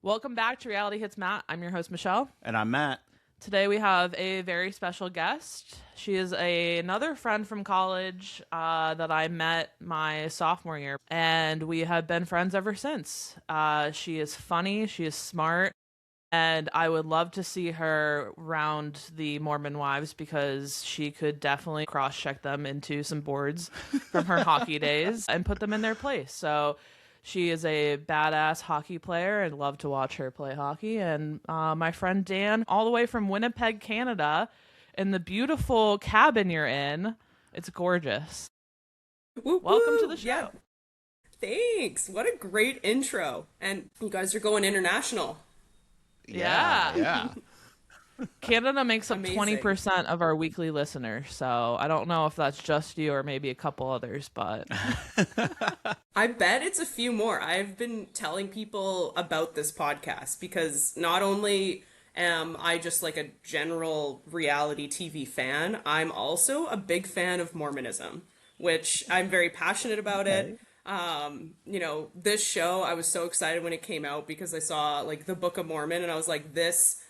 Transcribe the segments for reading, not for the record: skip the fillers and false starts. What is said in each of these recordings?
Welcome back to Reality Hits Matt. I'm your host, Michelle. And I'm Matt. Today we have a very special guest. She is another friend from college that I met my sophomore year, and we have been friends ever since. She is funny, she is smart, and I would love to see her round the Mormon wives because she could definitely cross-check them into some boards from her hockey days and put them in their place. So she is a badass hockey player and love to watch her play hockey. And my friend Dan, all the way from Winnipeg, Canada, in the beautiful cabin you're in. It's gorgeous. Welcome to the show. Yeah. Thanks. What a great intro. And you guys are going international. Yeah. Canada makes up Amazing. 20% of our weekly listeners, so I don't know if that's just you or maybe a couple others, but I bet it's a few more. I've been telling people about this podcast because not only am I just like a general reality TV fan, I'm also a big fan of Mormonism, which I'm very passionate about it. This show, I was so excited when it came out because I saw like the Book of Mormon and I was like, this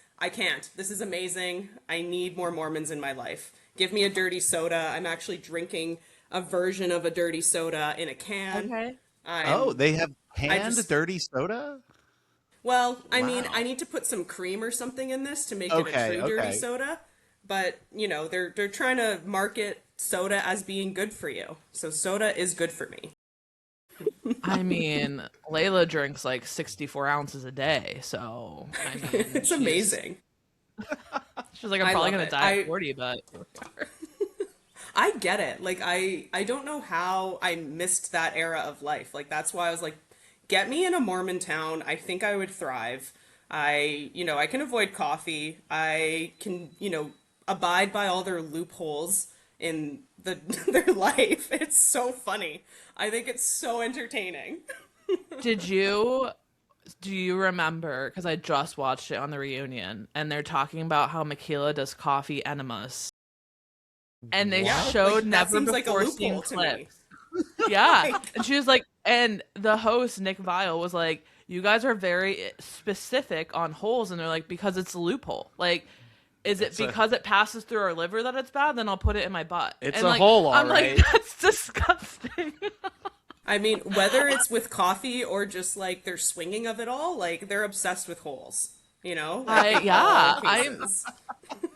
is amazing. I need more Mormons in my life. Give me a dirty soda. I'm actually drinking a version of a dirty soda in a can. okay. They have canned dirty soda? Well, I Wow. mean, I need to put some cream or something in this to make it a true dirty soda. But, they're trying to market soda as being good for you. So soda is good for me. I mean, Layla drinks like 64 ounces a day, so I mean, It's amazing. She's like, I'm I probably love gonna it. die at 40, but I get it. Like, I don't know how I missed that era of life. Like, that's why I was like, get me in a Mormon town. I think I would thrive. I can avoid coffee. I can, abide by all their loopholes in their life. It's so funny. I think it's so entertaining. do you remember, because I just watched it on the reunion, and they're talking about how Michaela does coffee enemas, and they showed never before seen clips. Yeah, and she was like, and the host Nick Vile was like, you guys are very specific on holes, and they're like, because it's a loophole. Like, is it because it passes through our liver that it's bad? Then I'll put it in my butt. It's and a hole, all I'm right. like, that's disgusting. I mean, whether it's with coffee or just like their swinging of it all, like they're obsessed with holes, Like,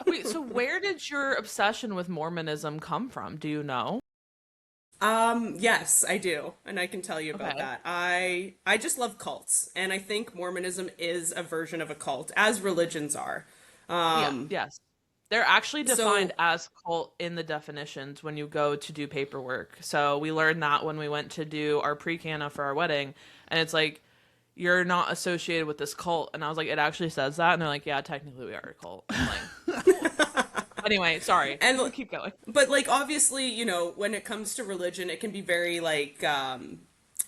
Wait, so where did your obsession with Mormonism come from? Do you know? Yes, I do, and I can tell you about that. I just love cults, and I think Mormonism is a version of a cult, as religions are. Yes. They're actually defined as cult in the definitions when you go to do paperwork. So we learned that when we went to do our pre-canna for our wedding, and it's like, you're not associated with this cult. And I was like, it actually says that? And they're like, yeah, technically we are a cult. I'm like, anyway, sorry. And we'll keep going. But like, obviously, when it comes to religion, it can be very like,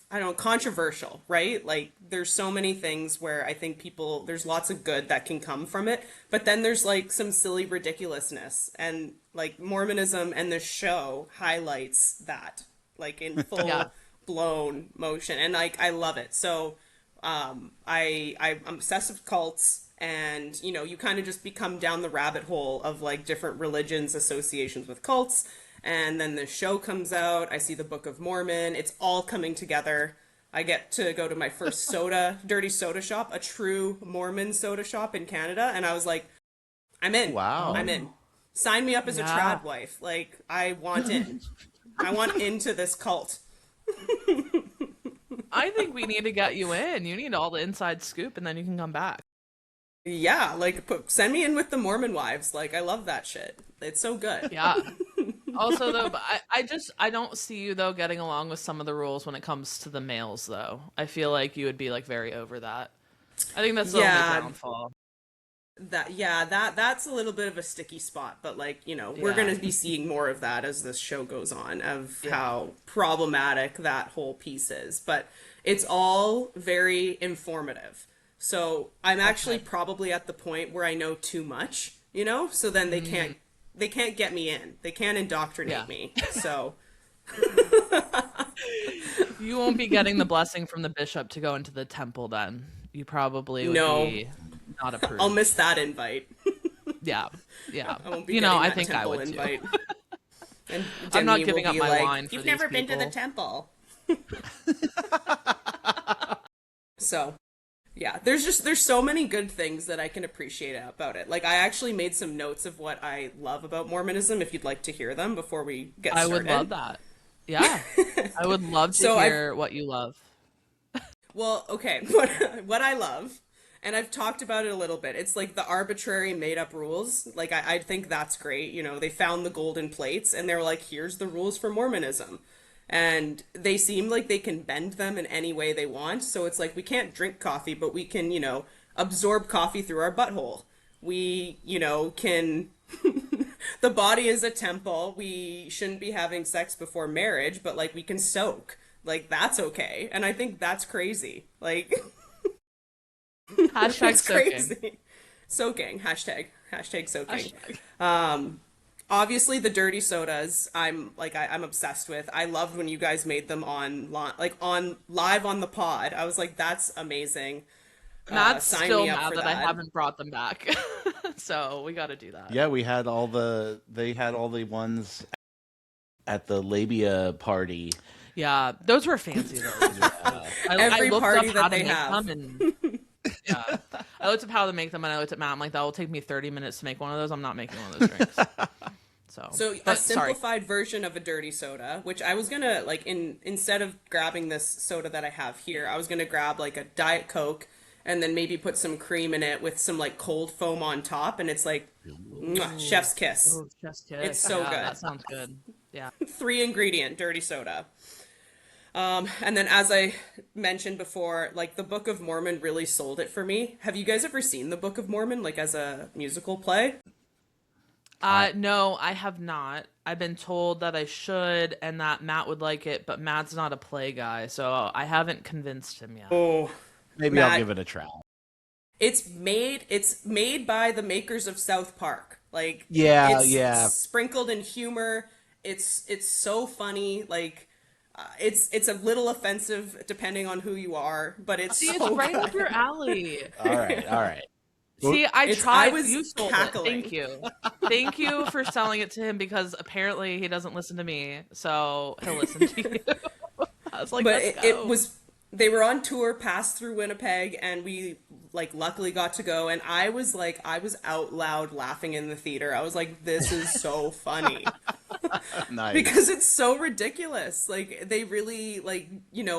I don't know, controversial, right? Like, there's so many things where I think there's lots of good that can come from it, but then there's like some silly ridiculousness, and like Mormonism and the show highlights that, like in full blown motion, and like I love it. So, I'm obsessed with cults, and you kind of just become down the rabbit hole of like different religions, associations with cults. And then the show comes out. I see the Book of Mormon. It's all coming together. I get to go to my first dirty soda shop, a true Mormon soda shop in Canada. And I was like, I'm in. Wow. I'm in. Sign me up as a trad wife. Like, I want in. I want into this cult. I think we need to get you in. You need all the inside scoop, and then you can come back. Yeah, like, send me in with the Mormon wives. Like, I love that shit. It's so good. Yeah. Also, though, but I don't see you, though, getting along with some of the rules when it comes to the males, though. I feel like you would be, like, very over that. I think that's the only downfall. That's a little bit of a sticky spot, but, like, we're going to be seeing more of that as this show goes on, of how problematic that whole piece is. But it's all very informative. So I'm actually probably at the point where I know too much, so then they can't get me in. They can't indoctrinate me. So You won't be getting the blessing from the bishop to go into the temple then. You probably would No, be not I'll approved. miss that invite. Yeah. Yeah. I won't be You know, getting I that think I temple would too. invite. And I'm not Demi will giving up be my like, wine for "You've these never been to the people. temple." So, yeah, there's so many good things that I can appreciate about it. Like I actually made some notes of what I love about Mormonism if you'd like to hear them before we get I would love started. that. Yeah. I would love to So I've hear what you love. Well, okay, what I love, and I've talked about it a little bit, it's like the arbitrary made up rules. Like I think that's great. You know, they found the golden plates and they were like, here's the rules for Mormonism. And they seem like they can bend them in any way they want. So it's like we can't drink coffee, but we can, absorb coffee through our butthole. We, can the body is a temple. We shouldn't be having sex before marriage, but like we can soak. Like that's okay. And I think that's crazy. Like Hashtag that's soaking. crazy. Soaking. Hashtag soaking. Hashtag. Obviously the dirty sodas I'm obsessed with. I loved when you guys made them on live on the pod. I was like, that's amazing. Matt's Sign still me up mad for that I that. haven't brought them back. So we got to do that. Yeah, they had all the ones at the labia party. Yeah, those were fancy though. Yeah. I Every looked party up how that to they make have. them, and yeah, I looked up how to make them, and I looked at Matt. I'm like, that will take me 30 minutes to make one of those. I'm not making one of those drinks. So a But sorry. simplified version of a dirty soda, which I was gonna instead of grabbing this soda that I have here, I was gonna grab like a Diet Coke and then maybe put some cream in it with some like cold foam on top, and it's like mwah, chef's kiss. Oh, chef's kiss. It's so Yeah, good. that sounds good. Yeah. 3 ingredient dirty soda. And then as I mentioned before, like the Book of Mormon really sold it for me. Have you guys ever seen the Book of Mormon like as a musical play? No, I have not. I've been told that I should and that Matt would like it, but Matt's not a play guy, so I haven't convinced him yet. Oh, Maybe I'll Matt, give it a try. It's made by the makers of South Park. Like Yeah, it's yeah. sprinkled in humor. It's so funny. Like it's a little offensive depending on who you are, but it's See, it's so right good. up your alley. All right, all right. See, I It's tried. I was You sold cackling. it. Thank you. Thank you for selling it to him because apparently he doesn't listen to me, so he'll listen to you. I was like, But let's it go. was they were on tour passed through Winnipeg and we like luckily got to go and I was out loud laughing in the theater. I was like, this is so funny. Nice. Because it's so ridiculous. Like they really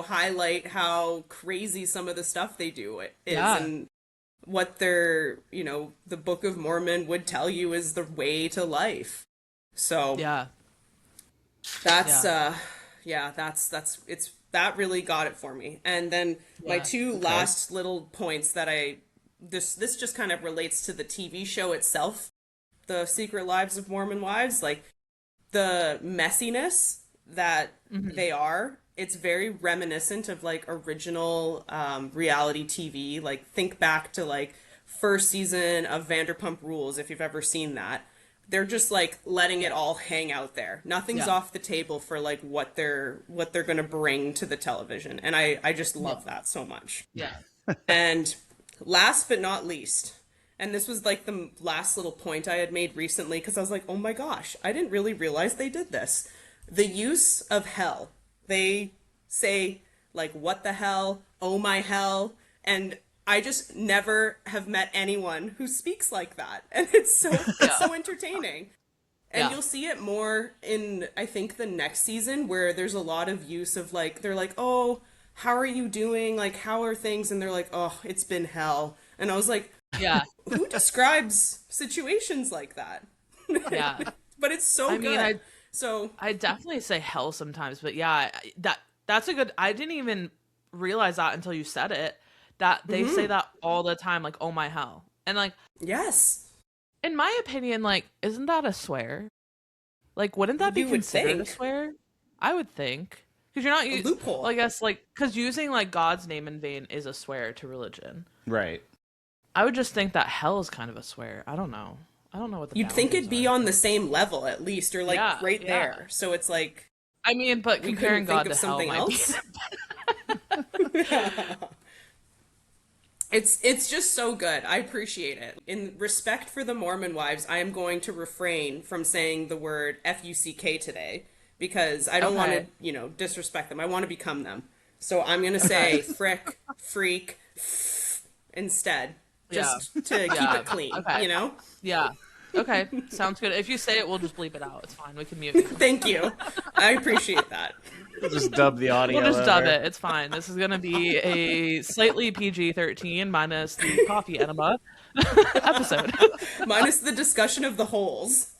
highlight how crazy some of the stuff they do is Yeah. and what the Book of Mormon would tell you is the way to life. So Yeah. that's Yeah. that's it's that really got it for me. And then my Yeah. two last little points that this just kind of relates to the TV show itself, The Secret Lives of Mormon Wives, like the messiness that they are. It's very reminiscent of like original reality TV. Like think back to like first season of Vanderpump Rules if you've ever seen that. They're just like letting it all hang out there. Nothing's Yeah. off the table for like what they're going to bring to the television. And I just love that so much. Yeah. And last but not least, and this was like the last little point I had made recently because I was like, oh my gosh, I didn't really realize they did this. The use of hell. They say, like, what the hell? Oh my hell. And I just never have met anyone who speaks like that. And it's so entertaining. And Yeah. you'll see it more in, I think, the next season where there's a lot of use of like, they're like, oh, how are you doing? Like, how are things? And they're like, oh, it's been hell. And I was like, Yeah. who describes situations like that? Yeah. But it's so I good. mean, So I definitely say hell sometimes, but yeah, that's a good. I didn't even realize that until you said it. That they say that all the time, like "oh my hell," and like yes, in my opinion, like isn't that a swear? Like, wouldn't that be You would considered a think. swear? I would think because you're not a loophole. well, I guess like because using like God's name in vain is a swear to religion. Right. I would just think that hell is kind of a swear. I don't know. I don't know what the You'd think it'd boundaries be are. on the same level at least, or like Yeah, right yeah. there. So it's like, I mean, but We couldn't comparing think God of to hell something might be. else. It's just so good. I appreciate it. In respect for the Mormon wives, I am going to refrain from saying the word fuck today because I don't want to, Okay. disrespect them. I want to become them. So I'm going to Okay. say frick, freak instead, Yeah. just to keep Yeah. it clean, Okay. you know? Yeah. Okay. Sounds good. If you say it, we'll just bleep it out. It's fine. We can mute you. Thank you. I appreciate that. Just dub the We'll audio just dub over. it. It's fine. This is gonna be a slightly PG-13 minus the coffee enema episode. Minus the discussion of the holes.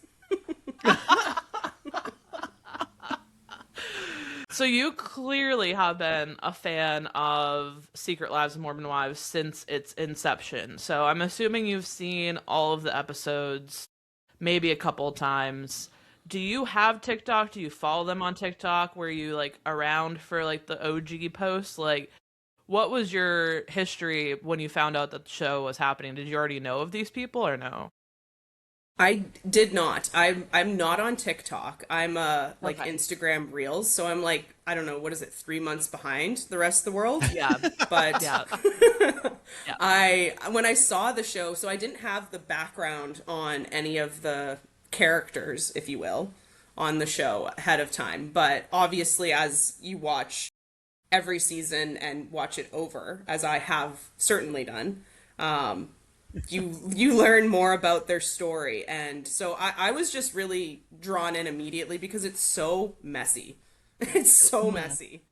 So you clearly have been a fan of Secret Lives of Mormon Wives since its inception. So I'm assuming you've seen all of the episodes, maybe a couple of times. Do you have TikTok? Do you follow them on TikTok? Were you like around for like the OG posts? Like, what was your history when you found out that the show was happening? Did you already know of these people or no? I did not. I'm not on TikTok. I'm like Okay. Instagram Reels, so I'm like, I don't know, what is it, 3 months behind the rest of the world? Yeah. But Yeah. Yeah. I when I saw the show, so I didn't have the background on any of the characters, if you will, on the show ahead of time. But obviously as you watch every season and watch it over, as I have certainly done, you learn more about their story. And so I was just really drawn in immediately because it's so messy. It's so messy.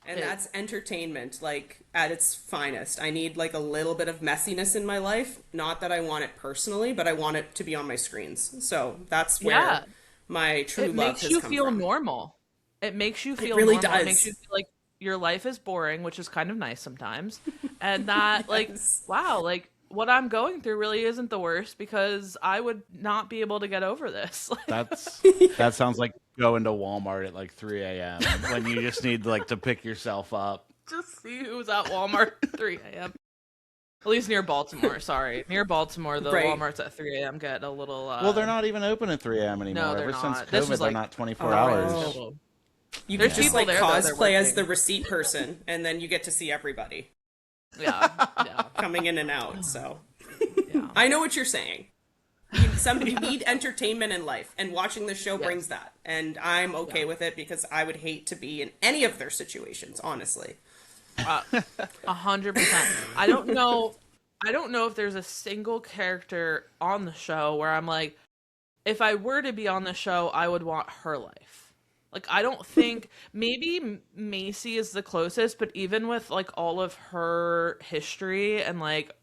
And It- that's entertainment, like at its finest. I need like a little bit of messiness in my life. Not that I want it personally, but I want it to be on my screens. So that's yeah. where my true It love makes has you come feel from. normal. It makes you It feel really normal. It makes you does. feel like your life is boring, which is kind of nice sometimes. And that, like, Yes. wow, like, what I'm going through really isn't the worst because I would not be able to get over this. That sounds like going to Walmart at like 3 a.m. when you just need like to pick yourself up. Just see who's at Walmart at 3 a.m. At least near Baltimore, sorry. Near Baltimore, the Right. Walmarts at 3 a.m. get a little, Well, they're not even open at 3 a.m. no, anymore. they're Ever since not. This COVID, was they're like not 24 Oh. hours. total. You There's could just people like there, though, they're cosplay as the working. receipt person, and then you get to see everybody Yeah, yeah, coming in and out. So yeah. I know what you're saying. You need entertainment in life, and watching the show brings Yes. that. And I'm okay Yeah. with it because I would hate to be in any of their situations, honestly. 100%. I don't know. I don't know if there's a single character on the show where I'm like, if I were to be on the show, I would want her life. Like, I don't think maybe Macy is the closest, but even with like all of her history and like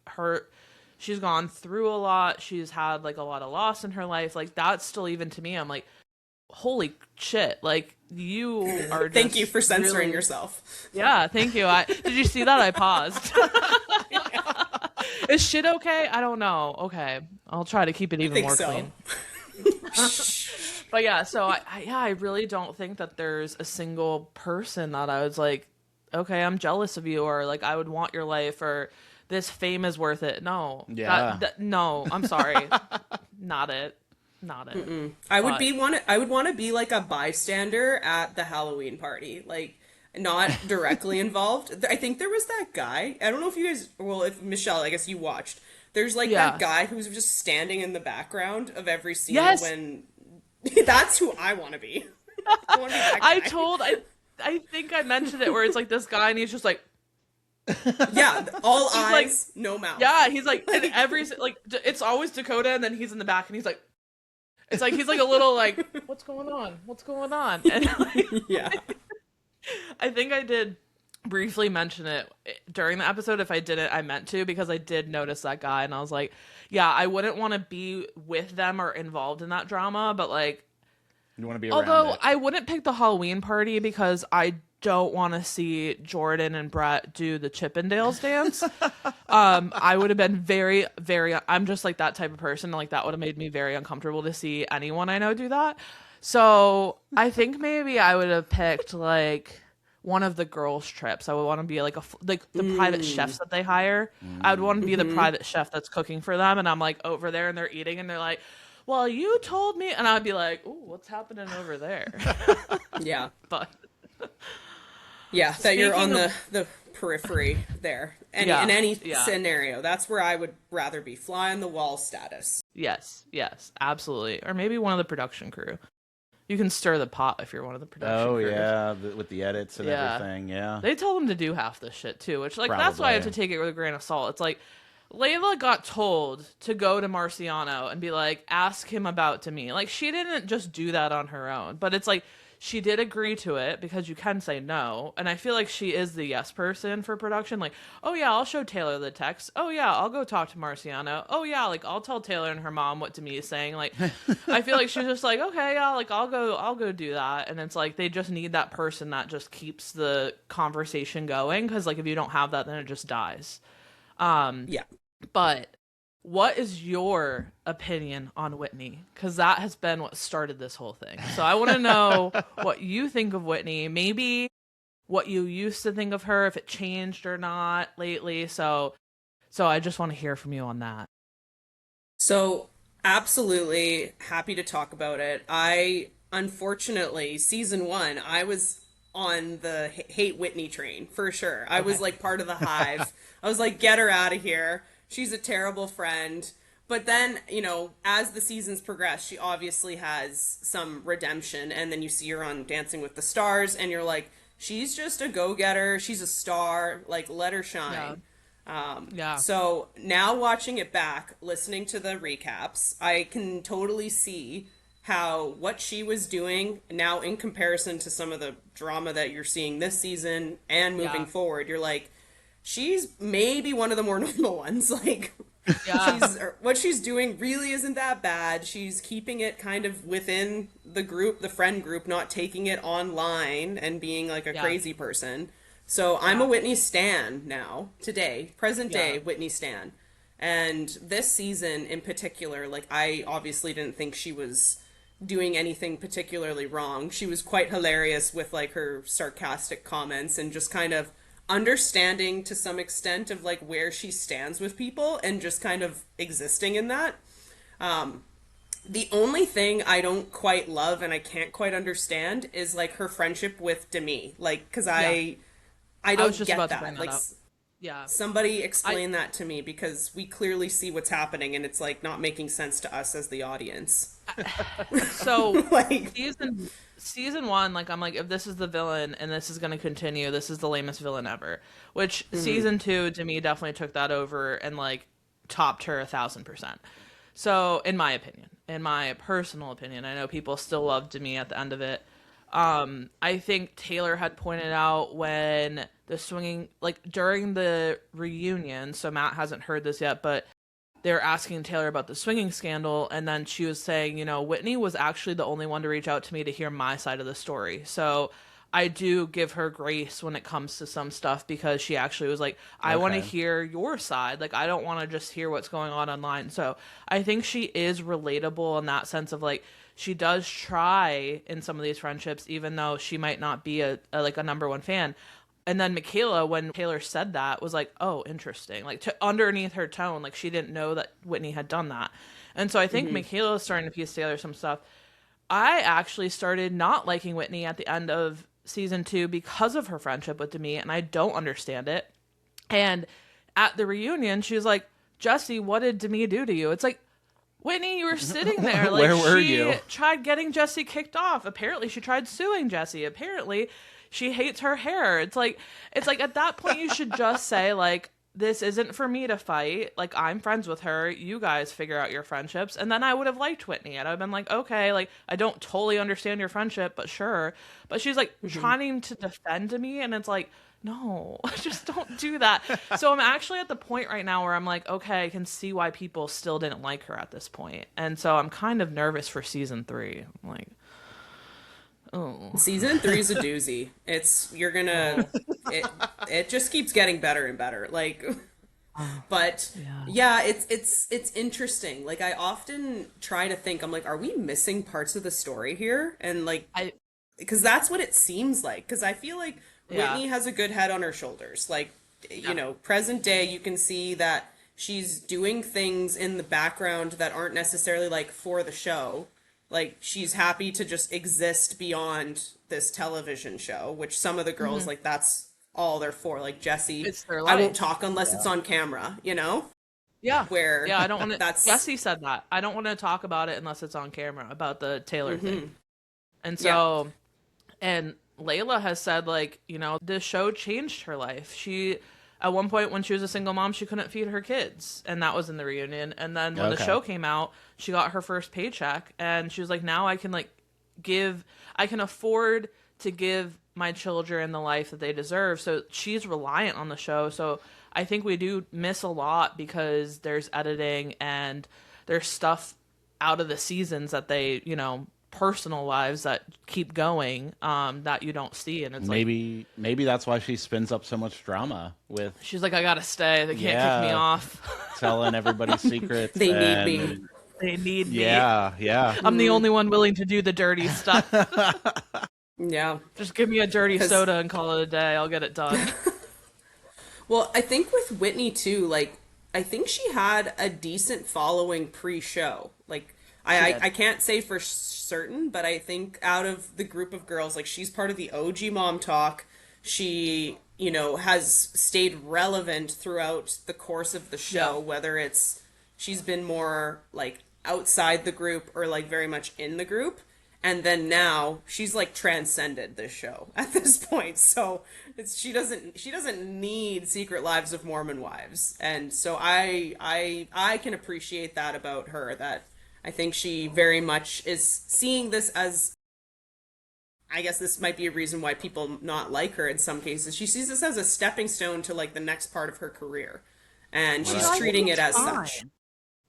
she's gone through a lot. She's had like a lot of loss in her life. Like, that's still even to me. I'm like, holy shit! Like, you are. Thank you just for censoring really- yourself. Yeah, thank you. Did you see that? I paused. Is shit okay? I don't know. Okay, I'll try to keep it I even think more so. clean. But yeah, so I really don't think that there's a single person that I was like, okay, I'm jealous of you, or like I would want your life, or this fame is worth it. No, Yeah. no, I'm sorry, not it, not it. I would But- I would want to be like a bystander at the Halloween party, like not directly involved. I think there was that guy. I don't know if you guys, well, if Michelle, I guess you watched. There's like Yeah. that guy who's just standing in the background of every scene Yes. when. That's who I want to be. I want to be that guy. I think I mentioned it where it's like this guy and he's just like, Yeah, all like- eyes, no mouth. yeah, he's like in every like it's always Dakota and then he's in the back and he's like, it's like he's like a little like, what's going on, and like, Yeah. I think I did briefly mention it during the episode. If I didn't, I meant to, because I did notice that guy and I was like, yeah, I wouldn't want to be with them or involved in that drama, but like, You want to be around although it. I wouldn't pick the Halloween party because I don't want to see Jordan and Brett do the Chippendales dance. I would have been very, very, I'm just like that type of person. Like that would have made me very uncomfortable to see anyone I know do that. So I think maybe I would have picked like one of the girls' trips. I would want to be like like the private chefs that they hire. I would want to be the private chef that's cooking for them. And I'm like over there and they're eating and they're like, well, you told me, and I'd be like, "Ooh, what's happening over there?" Yeah. But Yeah, that you're on speaking of, the periphery there. In yeah, any yeah, scenario, that's where I would rather be, fly on the wall status. yes, yes, absolutely, or maybe one of the production crew. You can stir the pot if you're one of the production Oh crew. yeah, with the edits and Yeah. everything. Yeah, They tell them to do half this shit too, which like that's why I have probably. to take it with a grain of salt. It's like Layla got told to go to Marciano and be like, ask him about Demi. Like she didn't just do that on her own, but it's like she did agree to it because you can say no. And I feel like she is the yes person for production. Like, oh yeah, I'll show Taylor the text. Oh yeah, I'll go talk to Marciano. Oh yeah, like I'll tell Taylor and her mom what Demi is saying. Like I feel like she's just like, okay, yeah, like I'll go do that. And it's like they just need that person that just keeps the conversation going because like if you don't have that, then it just dies. Yeah. But what is your opinion on Whitney? Because that has been what started this whole thing. So I want to know what you think of Whitney. Maybe what you used to think of her, if it changed or not lately. So I just want to hear from you on that. So, absolutely happy to talk about it. I, unfortunately, season one, I was on the hate Whitney train for sure. I was Okay. like part of the hive. I was like, get her out of here. She's a terrible friend. But then, as the seasons progress, she obviously has some redemption. And then you see her on Dancing with the Stars, and you're like, she's just a go getter. She's a star. Like, let her Yeah. shine. Yeah. So now watching it back, listening to the recaps, I can totally see how what she was doing now in comparison to some of the drama that you're seeing this season and moving Yeah. forward, you're like, she's maybe one of the more normal ones. Like, Yeah. what she's doing really isn't that bad. She's keeping it kind of within the group, the friend group, not taking it online and being like a Yeah. crazy person. So I'm a Yeah. Whitney Stan now, today, present Yeah. day Whitney Stan. And this season in particular, like I obviously didn't think she was doing anything particularly wrong. She was quite hilarious with like her sarcastic comments and just kind of understanding to some extent of like where she stands with people and just kind of existing in that. The only thing I don't quite love and I can't quite understand is like her friendship with Demi. Like, cause Yeah. I I was don't just get about to bring that. that Like, up. Yeah. somebody I explain that to me because we clearly see what's happening and it's like not making sense to us as the audience. so Like, season one, like I'm like, if this is the villain and this is gonna continue, this is the lamest villain ever. Which season two to me definitely took that over and like topped her 1,000%. So in my opinion, in my personal opinion, I know people still loved me at the end of it. I think Taylor had pointed out when the swinging, like during the reunion, so Matt hasn't heard this yet, but they're asking Taylor about the swinging scandal, and then she was saying, Whitney was actually the only one to reach out to me to hear my side of the story. So I do give her grace when it comes to some stuff because she actually was like, I want to Okay. hear your side. Like, I don't want to just hear what's going on online. So I think she is relatable in that sense of like, she does try in some of these friendships, even though she might not be a like a number one fan. And then Michaela, when Taylor said that, was like, "Oh, interesting." Like underneath her tone, like she didn't know that Whitney had done that. And so I think mhm. Michaela is starting to piece together some stuff. I actually started not liking Whitney at the end of season two because of her friendship with Demi, and I don't understand it. And at the reunion, she was like, "Jesse, what did Demi do to you?" It's like, Whitney, you were sitting there. Like, Where were she you? tried getting Jesse kicked off. Apparently, she tried suing Jesse. Apparently, she hates her hair. It's like at that point, you should just say, like, this isn't for me to fight. Like, I'm friends with her. You guys figure out your friendships. And then I would have liked Whitney. And I'd have been like, okay, like, I don't totally understand your friendship, but sure. But she's like trying to defend me. And it's like, no, just don't do that. So I'm actually at the point right now where I'm like, okay, I can see why people still didn't like her at this point. And so I'm kind of nervous for season three. I'm like, oh, Season three is a doozy. It's you're gonna oh, it it just keeps getting better and better. Like, oh, but yeah. yeah, it's interesting. Like I often try to think, I'm like, are we missing parts of the story here? And like I, because that's what it seems like. Because I feel like yeah, Whitney has a good head on her shoulders. Like, yeah, present day, you can see that she's doing things in the background that aren't necessarily like for the show. Like she's happy to just exist beyond this television show, which some of the girls Hmm. like that's all they're for. Like Jessie, It's their I won't life. talk unless it's on camera, you know? Yeah. Where Yeah, I don't want to. that's Jesse said that. I don't want to talk about it unless it's on camera about the Taylor thing. hmm And yeah. so, and Layla has said, like, the show changed her life. At one point when she was a single mom, she couldn't feed her kids. And that was in the reunion. And then when the Okay. show came out, she got her first paycheck. And she was like, now I can, like, I can afford to give my children the life that they deserve. So she's reliant on the show. So I think we do miss a lot because there's editing and there's stuff out of the seasons that they, personal lives that keep going, that you don't see. And it's like, Maybe that's why she spins up so much drama with she's like, I gotta stay. They can't kick me off. telling everybody's secrets. They need and me. They need me. yeah. I'm the only one willing to do the dirty stuff. Yeah. Just give me a dirty 'Cause- soda and call it a day. I'll get it done. Well, I think with Whitney too, like I think she had a decent following pre-show. Like She did. I can't say for certain, but I think out of the group of girls, like she's part of the OG Mom Talk. She, has stayed relevant throughout the course of the show, Yeah. whether it's she's been more like outside the group or like very much in the group. And then now she's like transcended this show at this point. So she doesn't need Secret Lives of Mormon Wives. And so I can appreciate that about her, that I think she very much is seeing this as, I guess this might be a reason why people not like her in some cases. She sees this as a stepping stone to like the next part of her career. And she's Right. treating it as Fine. such.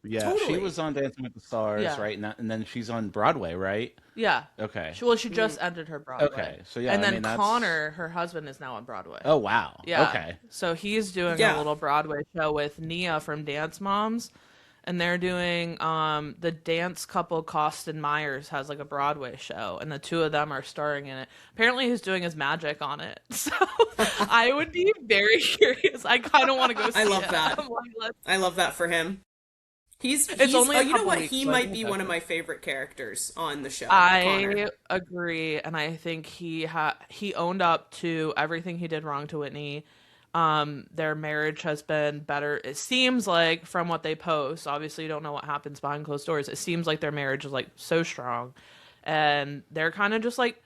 Yeah, Totally. she was on Dancing with the Stars, Yeah. right? And then she's on Broadway, right? Yeah. Okay. She just ended her Broadway. Okay, so yeah, And I then mean, that's- Connor, her husband, is now on Broadway. Oh, wow. Yeah. Okay. So he's doing Yeah. a little Broadway show with Nia from Dance Moms. And they're doing the dance couple Costin Myers has like a Broadway show, and the two of them are starring in it. Apparently he's doing his magic on it. So I would be very curious. I kind of want to go see I love it. that. I'm like, let's- I love that for him. He's only a you know couple what? weeks, He so I might think be that's one of it. my favorite characters on the show. I Connor. agree, and I think he owned up to everything he did wrong to Whitney. Their marriage has been better. It seems like from what they post, obviously you don't know what happens behind closed doors. It seems like their marriage is like so strong, and they're kind of just like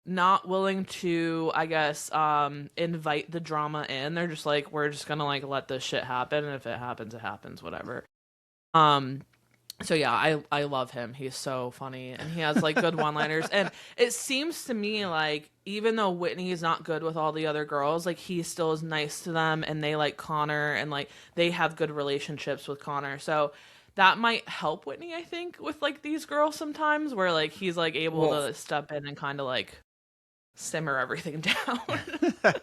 not willing to, I guess, invite the drama in. They're just like, we're just gonna like let this shit happen, and if it happens, whatever. So yeah, I love him. He's so funny, and he has like good one-liners. And it seems to me like even though Whitney is not good with all the other girls, like he still is nice to them, and they like Connor, and like they have good relationships with Connor. So that might help Whitney, I think, with like these girls sometimes, where like he's like able Well, to step in and kind of like simmer everything down.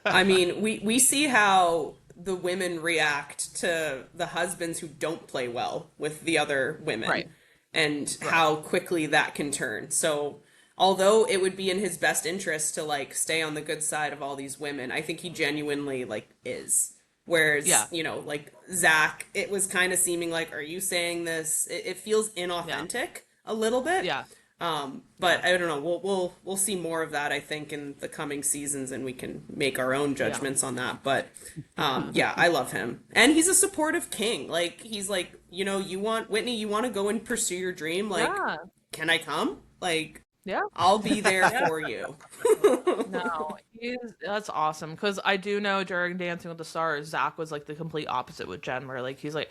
I mean, we see how the women react to the husbands who don't play well with the other women, Right. and how quickly that can turn. So, although it would be in his best interest to like stay on the good side of all these women, I think he genuinely like is. Whereas, Yeah. like Zach, it was kind of seeming like, are you saying this? It feels inauthentic a little bit. Yeah. But I don't know. We'll see more of that, I think, in the coming seasons, and we can make our own judgments on that. But yeah, I love him, and he's a supportive king. Like he's like, you want Whitney, you want to go and pursue your dream. Like, Yeah. can I come? Like, Yeah. I'll be there for you. No, that's awesome, because I do know during Dancing with the Stars, Zach was like the complete opposite with Jen, where like he's like,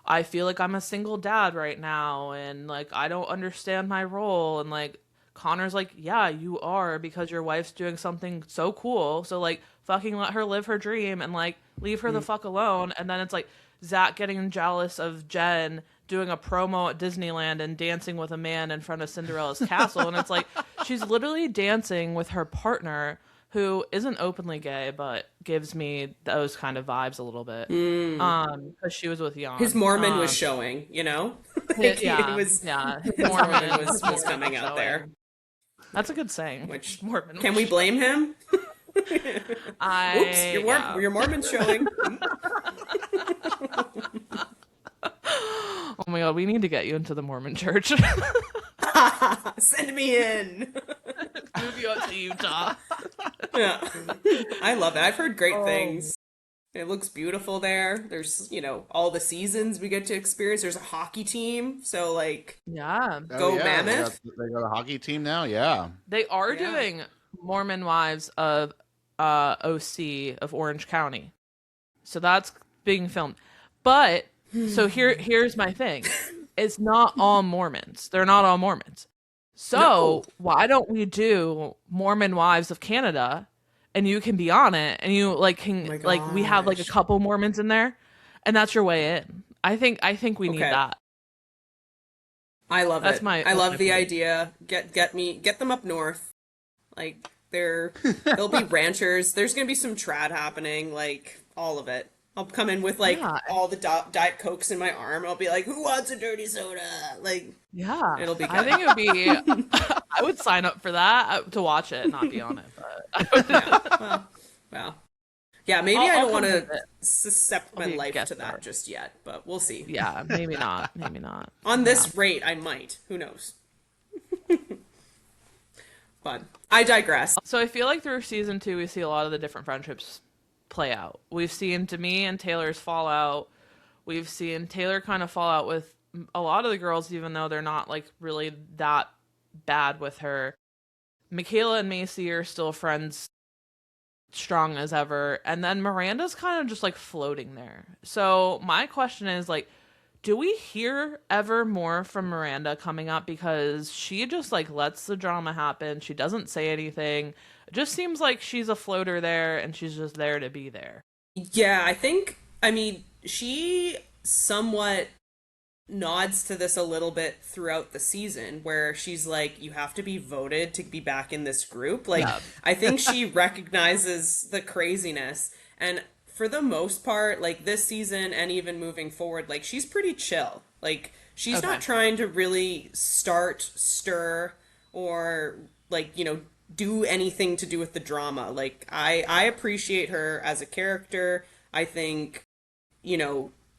I feel like I'm a single dad right now, and like I don't understand my role, and like Connor's like, yeah, you are, because your wife's doing something so cool, so like fucking let her live her dream and like leave her the fuck alone. And then it's like Zach getting jealous of Jen doing a promo at Disneyland and dancing with a man in front of Cinderella's castle, and it's like she's literally dancing with her partner who isn't openly gay but gives me those kind of vibes a little bit. Because she was with Jan. His Mormon was showing, Like, Yeah, it was, yeah. his Mormon was coming out there. That's a good saying. Which Mormon. can we blame him? Oops, your Mormon's showing. god, we need to get you into the Mormon church. Send me in. Move you out to Utah. Yeah. I love it. I've heard great Oh. things. It looks beautiful there. There's, all the seasons we get to experience. There's a hockey team. So, like, Yeah. Oh go yeah, Mammoth. they got a hockey team now. Yeah. They are Yeah. doing Mormon Wives of OC of Orange County. So that's being filmed. But so here's my thing. It's not all Mormons. They're not all Mormons. No. So why don't we do Mormon Wives of Canada and you can be on it and you like Oh can my like we have like a gosh. couple Mormons in there and that's your way in. I think we need Okay. that. I love That's it. my I that's love my the belief. idea. Get them up north. Like they'll be ranchers. There's gonna be some trad happening. Like all of it. I'll come in with like Yeah. all the Diet Cokes in my arm. I'll be like, "Who wants a dirty soda?" Like Yeah. it'll be I good. think it would be I would sign up for that to watch it, not be on it, but Yeah. Wow. Yeah. Maybe I I'll don't want come to visit. suscept I'll my be a life guest to that star. just yet, but we'll see. Yeah, maybe not. Maybe not. On Yeah. this rate, I might. Who knows? But I digress. So I feel like through season 2 we see a lot of the different friendships play out. We've seen Demi and Taylor's fallout. We've seen Taylor kind of fall out with a lot of the girls, even though they're not like really that bad with her. Michaela and Macy are still friends, strong as ever, and then Miranda's kind of just like floating there. So my question is like, do we hear ever more from Miranda coming up, because she just like lets the drama happen, she doesn't say anything, it just seems like she's a floater there and she's just there to be there. Yeah, I mean, she somewhat nods to this a little bit throughout the season where she's like, you have to be voted to be back in this group. Like, Yeah. I think she recognizes the craziness. And for the most part, like this season and even moving forward, like she's pretty chill. Like, she's Okay. not trying to really stir, or like, do anything to do with the drama. Like, I appreciate her as a character. I think,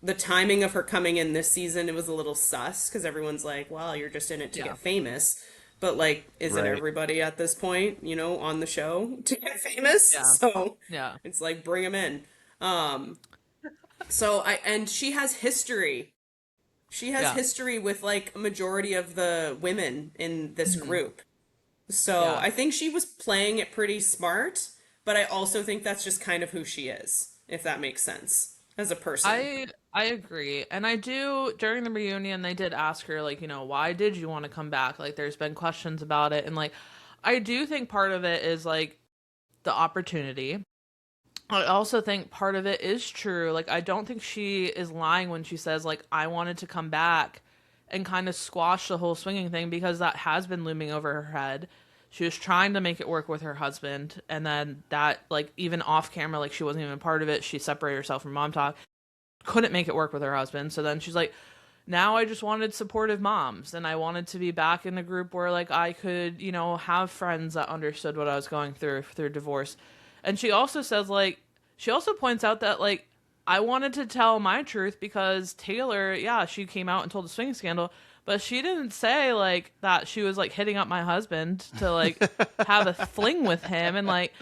the timing of her coming in this season, it was a little sus because everyone's like, well, you're just in it to Yeah. get famous. But like, isn't Right. everybody at this point, on the show to get famous? Yeah. So Yeah. it's like, bring them in. Um, and she has history. She has Yeah. history with like a majority of the women in this group. So Yeah. I think she was playing it pretty smart, but I also think that's just kind of who she is, if that makes sense, as a person. I agree. And I do, during the reunion they did ask her like, why did you want to come back? Like there's been questions about it, and like I do think part of it is like the opportunity. I also think part of it is true. Like I don't think she is lying when she says like I wanted to come back and kind of squash the whole swinging thing, because that has been looming over her head. She was trying to make it work with her husband, and then that like even off camera, like she wasn't even a part of it. She separated herself from Mom Talk, couldn't make it work with her husband. So then she's like, now I just wanted supportive moms, and I wanted to be back in a group where like I could, have friends that understood what I was going through divorce. And she also says like, she also points out that like I wanted to tell my truth because Taylor, yeah, she came out and told the swing scandal, but she didn't say like that she was like hitting up my husband to like have a fling with him. And like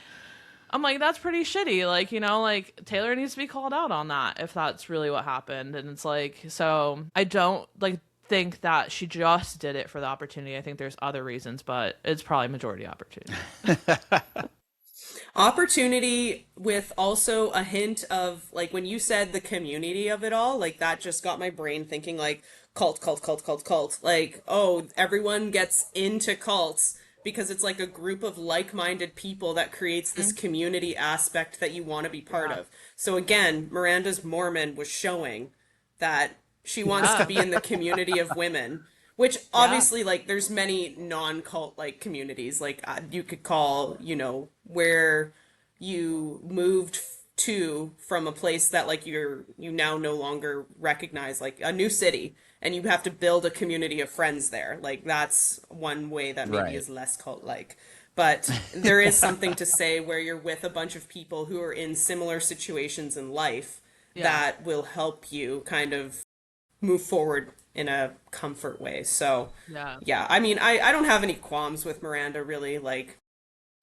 I'm like, that's pretty shitty. Like, like Taylor needs to be called out on that if that's really what happened. And it's like, so I don't like think that she just did it for the opportunity. I think there's other reasons, but it's probably majority opportunity. Opportunity with also a hint of like when you said the community of it all, like that just got my brain thinking like cult, cult, cult, cult, cult. Like, oh, everyone gets into cults because it's like a group of like-minded people that creates this community aspect that you want to be part Yeah. of. So again, Miranda's Mormon was showing that she wants to Yeah. be in the community of women, which Yeah. obviously like there's many non-cult like communities like you could call, where you moved to from a place that like you now no longer recognize, like a new city, and you have to build a community of friends there. Like that's one way that maybe Right. is less cult like. But there is something to say where you're with a bunch of people who are in similar situations in life Yeah. that will help you kind of move forward in a comfort way. So, Yeah. yeah, I mean, I don't have any qualms with Miranda really. Like,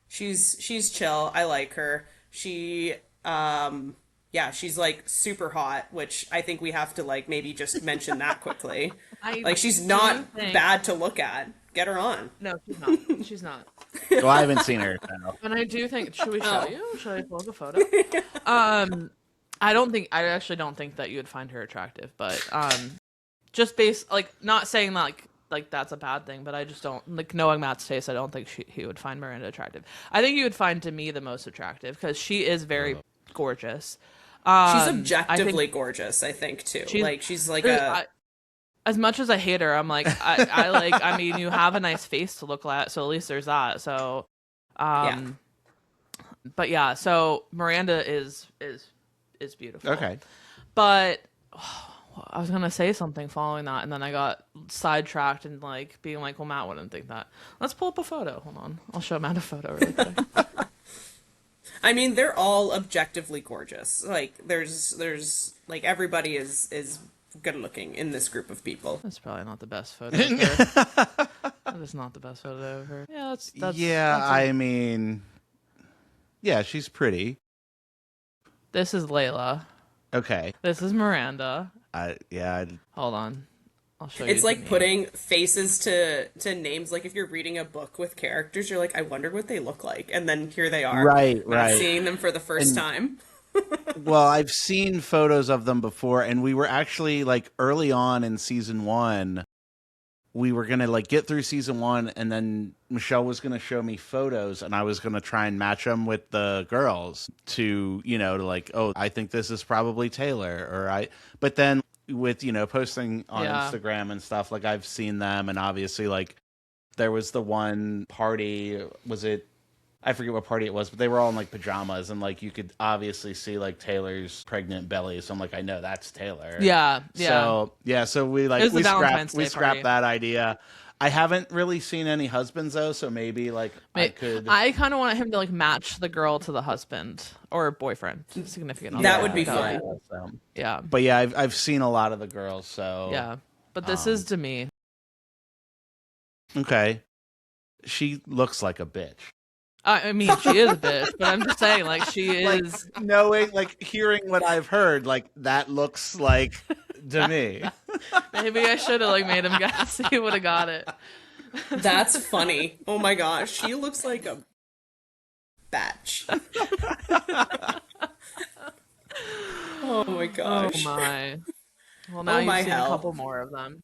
she's chill. I like her. Yeah, she's like super hot, which I think we have to like maybe just mention that quickly. I Like, she's do not think bad to look at. Get her on. no, she's not. She's not. Well, I haven't seen her. So. And I do think should we show Oh. you? Should I pull up a photo? I actually don't think that you would find her attractive, but just based like not saying that like that's a bad thing, but I just don't like knowing Matt's taste. I don't think he would find Miranda attractive. I think you would find Demi the most attractive because she is very gorgeous. She's I objectively think gorgeous, I think, too. she's Like, she's like as much as I hate her, I'm like I like. I mean, you have a nice face to look at, so at least there's that. So, yeah. but yeah, so Miranda is beautiful. Okay. But I was gonna say something following that, and then I got sidetracked and like being like, "Well, Matt wouldn't think that." Let's pull up a photo. Hold on, I'll show Matt a photo really quick. I mean, they're all objectively gorgeous. Like, there's like everybody is good looking in this group of people. That's probably not the best photo of her. That is not the best photo of her. Yeah, that's Yeah, that's I mean, yeah, she's pretty. this is Layla. Okay. This is Miranda. Yeah. Hold on, I'll show you. It's like Demi. putting faces to names. Like, if you're reading a book with characters, you're like, I wonder what they look like, and then here they are. Right, Not right. seeing them for the first time. Well, I've seen photos of them before, and we were actually like early on in season 1. We were gonna like get through season 1, and then Michelle was gonna show me photos, and I was gonna try and match them with the girls to to like, oh, I think this is probably Taylor, But then with posting on Instagram and stuff, like I've seen them, and obviously like there was the one party, was it? I forget what party it was, but they were all in like pajamas, and like you could obviously see like Taylor's pregnant belly. So I'm like, I know that's Taylor. Yeah. So we like It was the we Valentine's Day scrapped party. that idea. I haven't really seen any husbands though, so maybe like I could. I kind of want him to like match the girl to the husband or boyfriend, significant other. That would be Yeah. fun. Yeah. But yeah, I've seen a lot of the girls. So Yeah. But this is Demi. okay. She looks like a bitch. I mean, she is a bitch, but I'm just saying, like, she is. Like hearing what I've heard, like that looks like to me. Maybe I should have like made him guess. He would have got it. That's funny. Oh my gosh, she looks like a batch. Oh my gosh. Oh my. Well, now Oh you've my seen hell. a couple more of them.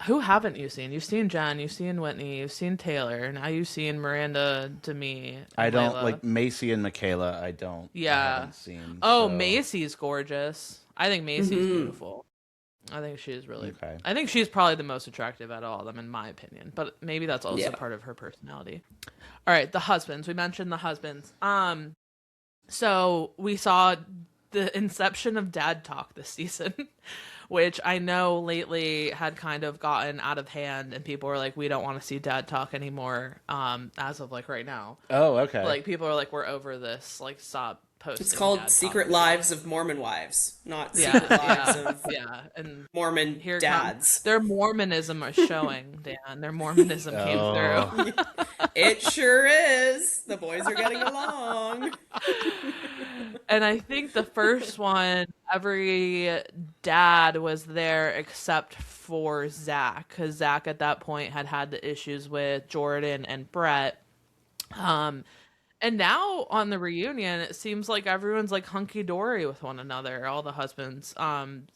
Who haven't you seen? You've seen Jen, you've seen Whitney, you've seen Taylor, now you've seen Miranda, Demi. And I don't Layla. like Macy and Michaela. I haven't seen. Oh, so. Macy's gorgeous. I think Macy's beautiful. I think she's really. Okay. I think she's probably the most attractive out of all of them, in my opinion. But maybe that's also Yeah. part of her personality. All right, the husbands. We mentioned the husbands. So we saw the inception of dad talk this season, which I know lately had kind of gotten out of hand, and people were like, "We don't want to see dad talk anymore." As of like right now, Oh, okay. like people are like, "We're over this. Like, stop posting." It's dad called talk." Secret Lives of Mormon Wives, not Secret Lives of and Mormon here dads. their Mormonism is showing, Dan. Their Mormonism came through. It sure is. The boys are getting along. And I think the first one, every dad was there except for Zach, because Zach at that point had the issues with Jordan and Brett. And now on the reunion, it seems like everyone's like hunky dory with one another, all the husbands.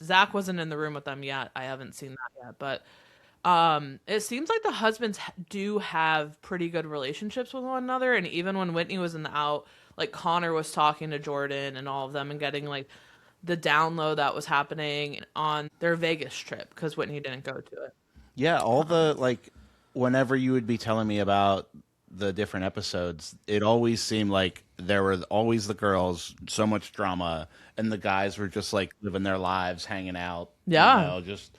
Zach wasn't in the room with them yet. I haven't seen that yet, but it seems like the husbands do have pretty good relationships with one another. And even when Whitney was in the out, like Connor was talking to Jordan and all of them and getting like the download that was happening on their Vegas trip because Whitney didn't go to it. Yeah, all the like, whenever you would be telling me about the different episodes, it always seemed like there were always the girls, so much drama, and the guys were just like living their lives, hanging out, Yeah. just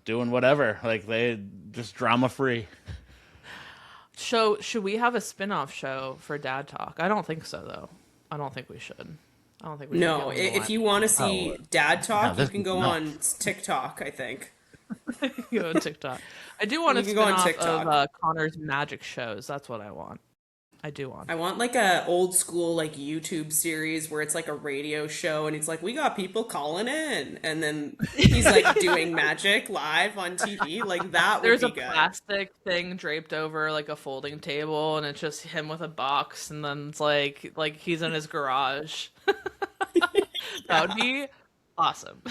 doing whatever. Like they just drama free. So should we have a spin-off show for Dad Talk? I don't think so, though. I don't think we should. I don't think we should give No, him the if line. you want to Oh, see dad no, talk, you this can is go on enough. TikTok, I think. Go on TikTok. I do want a You can go spin on off of TikTok. Connor's magic shows. That's what I want. I do want. I want like a old school like YouTube series where it's like a radio show and he's like, we got people calling in, and then he's like doing magic live on TV. Like that would There's a be good. plastic thing draped over like a folding table, and it's just him with a box, and then it's like he's in his garage. That would Yeah. be awesome.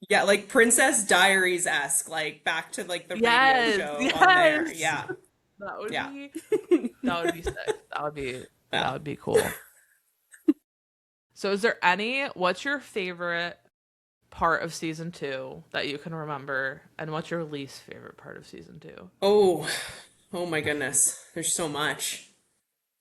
Yeah, like Princess Diaries esque, like back to like the radio Yes, show on there. yes. Yeah. That would Yeah. be that would be sick. That Yeah. would be cool. So is there what's your favorite part of season 2 that you can remember, and what's your least favorite part of season 2? Oh, oh my goodness. There's so much.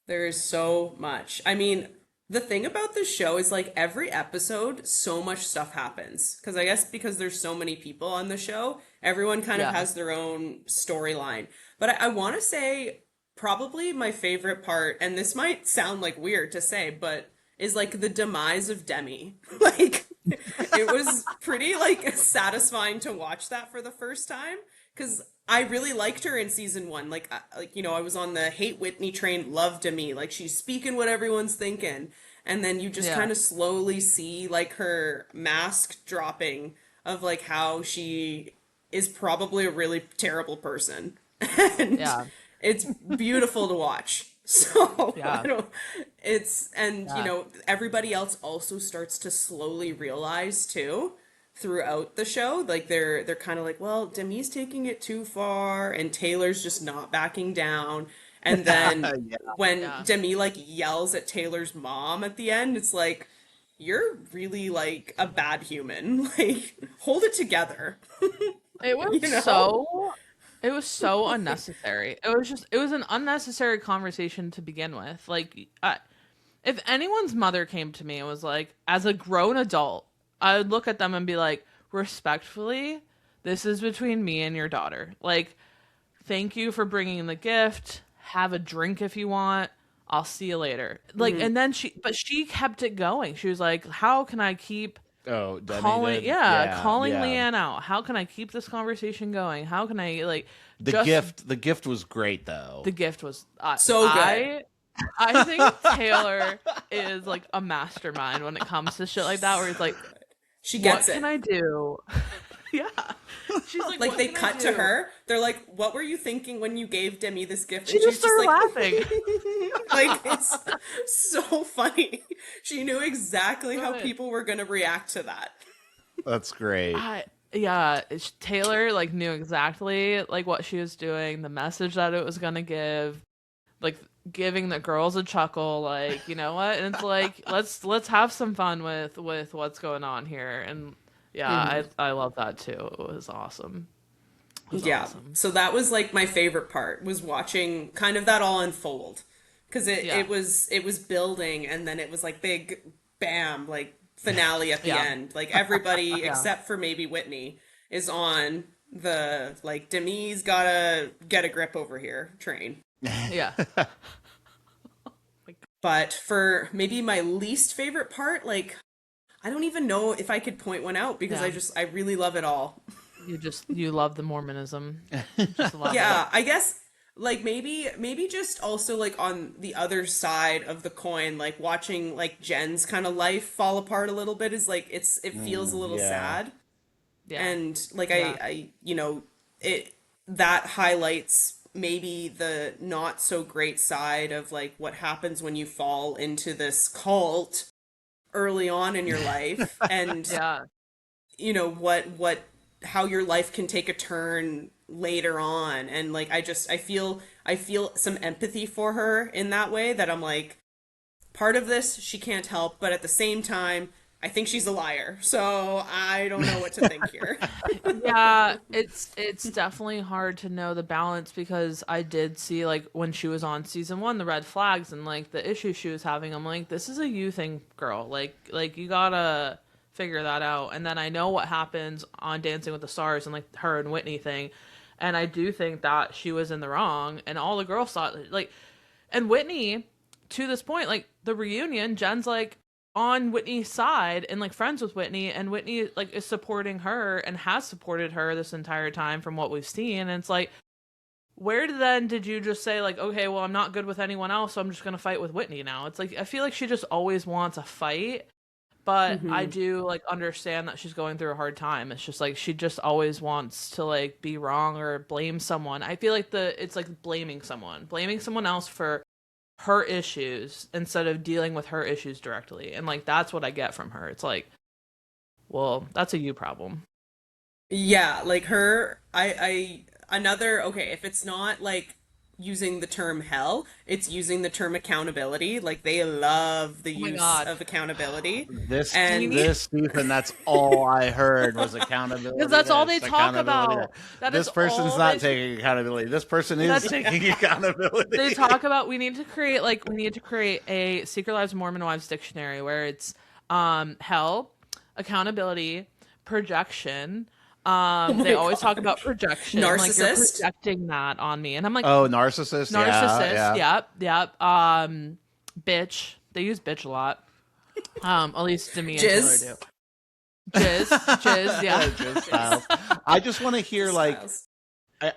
There is so much. I mean, the thing about this show is like every episode, so much stuff happens. Because I guess because there's so many people on the show, everyone kind of Yeah. has their own storyline. But I want to say probably my favorite part, and this might sound like weird to say, but is like the demise of Demi. Like, it was pretty like satisfying to watch that for the first time because I really liked her in season one. Like you know, I was on the hate Whitney train, loved Demi. Like she's speaking what everyone's thinking, and then you just Yeah. kind of slowly see like her mask dropping of like how she is probably a really terrible person, and Yeah. it's beautiful to watch. So I Yeah. don't. It's and you Yeah. know everybody else also starts to slowly realize too throughout the show. Like they're kind of like, well, Demi's taking it too far, and Taylor's just not backing down. And then Yeah. when Yeah. Demi like yells at Taylor's mom at the end, it's like you're really like a bad human. Like hold it together, It was you know? so it was so unnecessary. It was an unnecessary conversation to begin with. Like if anyone's mother came to me and was like, as a grown adult, I would look at them and be like, respectfully, this is between me and your daughter. Like, thank you for bringing the gift. Have a drink if you want. I'll see you later. Like, and then but she kept it going. She was like, how can I keep Oh, Demi did. calling Yeah. Leanne out? How can I keep this conversation going? How can I, like, The just gift. The gift was great, though. the gift was, So good. I think Taylor is like a mastermind when it comes to shit like that, where he's like, She what gets it. can I do? Yeah. She's like, Like what they can I cut to do? her. They're like, "What were you thinking when you gave Demi this gift?" She And just she's just started like, laughing. like it's so funny. She knew exactly how Good. people were gonna react to that. That's great. Yeah, Taylor like knew exactly like what she was doing, the message that it was gonna give, like giving the girls a chuckle, like, you know what? And it's like let's have some fun with what's going on here. And yeah, I love that too. It was awesome. It was Yeah. awesome. So that was like my favorite part was watching kind of that all unfold because Yeah. it was building and then it was like big bam like finale at the Yeah. end. Like everybody Yeah. except for maybe Whitney is on the like Demi's gotta get a grip over here train. Yeah. But for maybe my least favorite part, like I don't even know if I could point one out because Yeah. I really love it all. You love the Mormonism. Just love Yeah, I guess like maybe just also like on the other side of the coin, like watching like Jen's kind of life fall apart a little bit is like it feels a little yeah. sad. it. Yeah. And like Yeah. I you know it that highlights maybe the not so great side of like what happens when you fall into this cult early on in your life and Yeah. you know what how your life can take a turn later on and like I feel some empathy for her in that way that I'm like part of this she can't help but at the same time I think she's a liar so I don't know what to think here. Yeah, it's definitely hard to know the balance because I did see like when she was on season 1 the red flags and like the issues she was having. I'm like, this is a you thing, girl. Like you gotta figure that out. And then I know what happens on Dancing with the Stars and like her and Whitney thing, and I do think that she was in the wrong. And all the girls thought like, and Whitney to this point like the reunion, Jen's like, on Whitney's side and like friends with Whitney, and Whitney like is supporting her and has supported her this entire time from what we've seen. And it's like, where then did you just say like, okay, well, I'm not good with anyone else, so I'm just gonna fight with Whitney now? It's like I feel like she just always wants a fight, but I Hmm. do like understand that she's going through a hard time. It's just like she just always wants to like be wrong or blame someone. I feel like it's like blaming someone else for her issues instead of dealing with her issues directly. And like that's what I get from her. It's like, well, that's a you problem. Yeah, like her, another, okay, if it's not like using the term hell, it's using the term accountability. Like they love the Oh my use god. of accountability. This We And need this season, that's all I heard was because accountability. that's all they This talk accountability. That. about. That is This person's all they not taking accountability. This person is that's taking they accountability. talk about. We need to create a Secret Lives of Mormon Wives dictionary where it's hell, accountability, projection. oh They my always talk God, about projection, like you're narcissist. projecting that on me. And I'm like, Oh, narcissist. Yeah, narcissist, yeah. yep, yep. Bitch. They use bitch a lot. At least Demi and Taylor Jizz. do. Jizz, yeah. Just styles. I just want to hear Jizz like. Styles.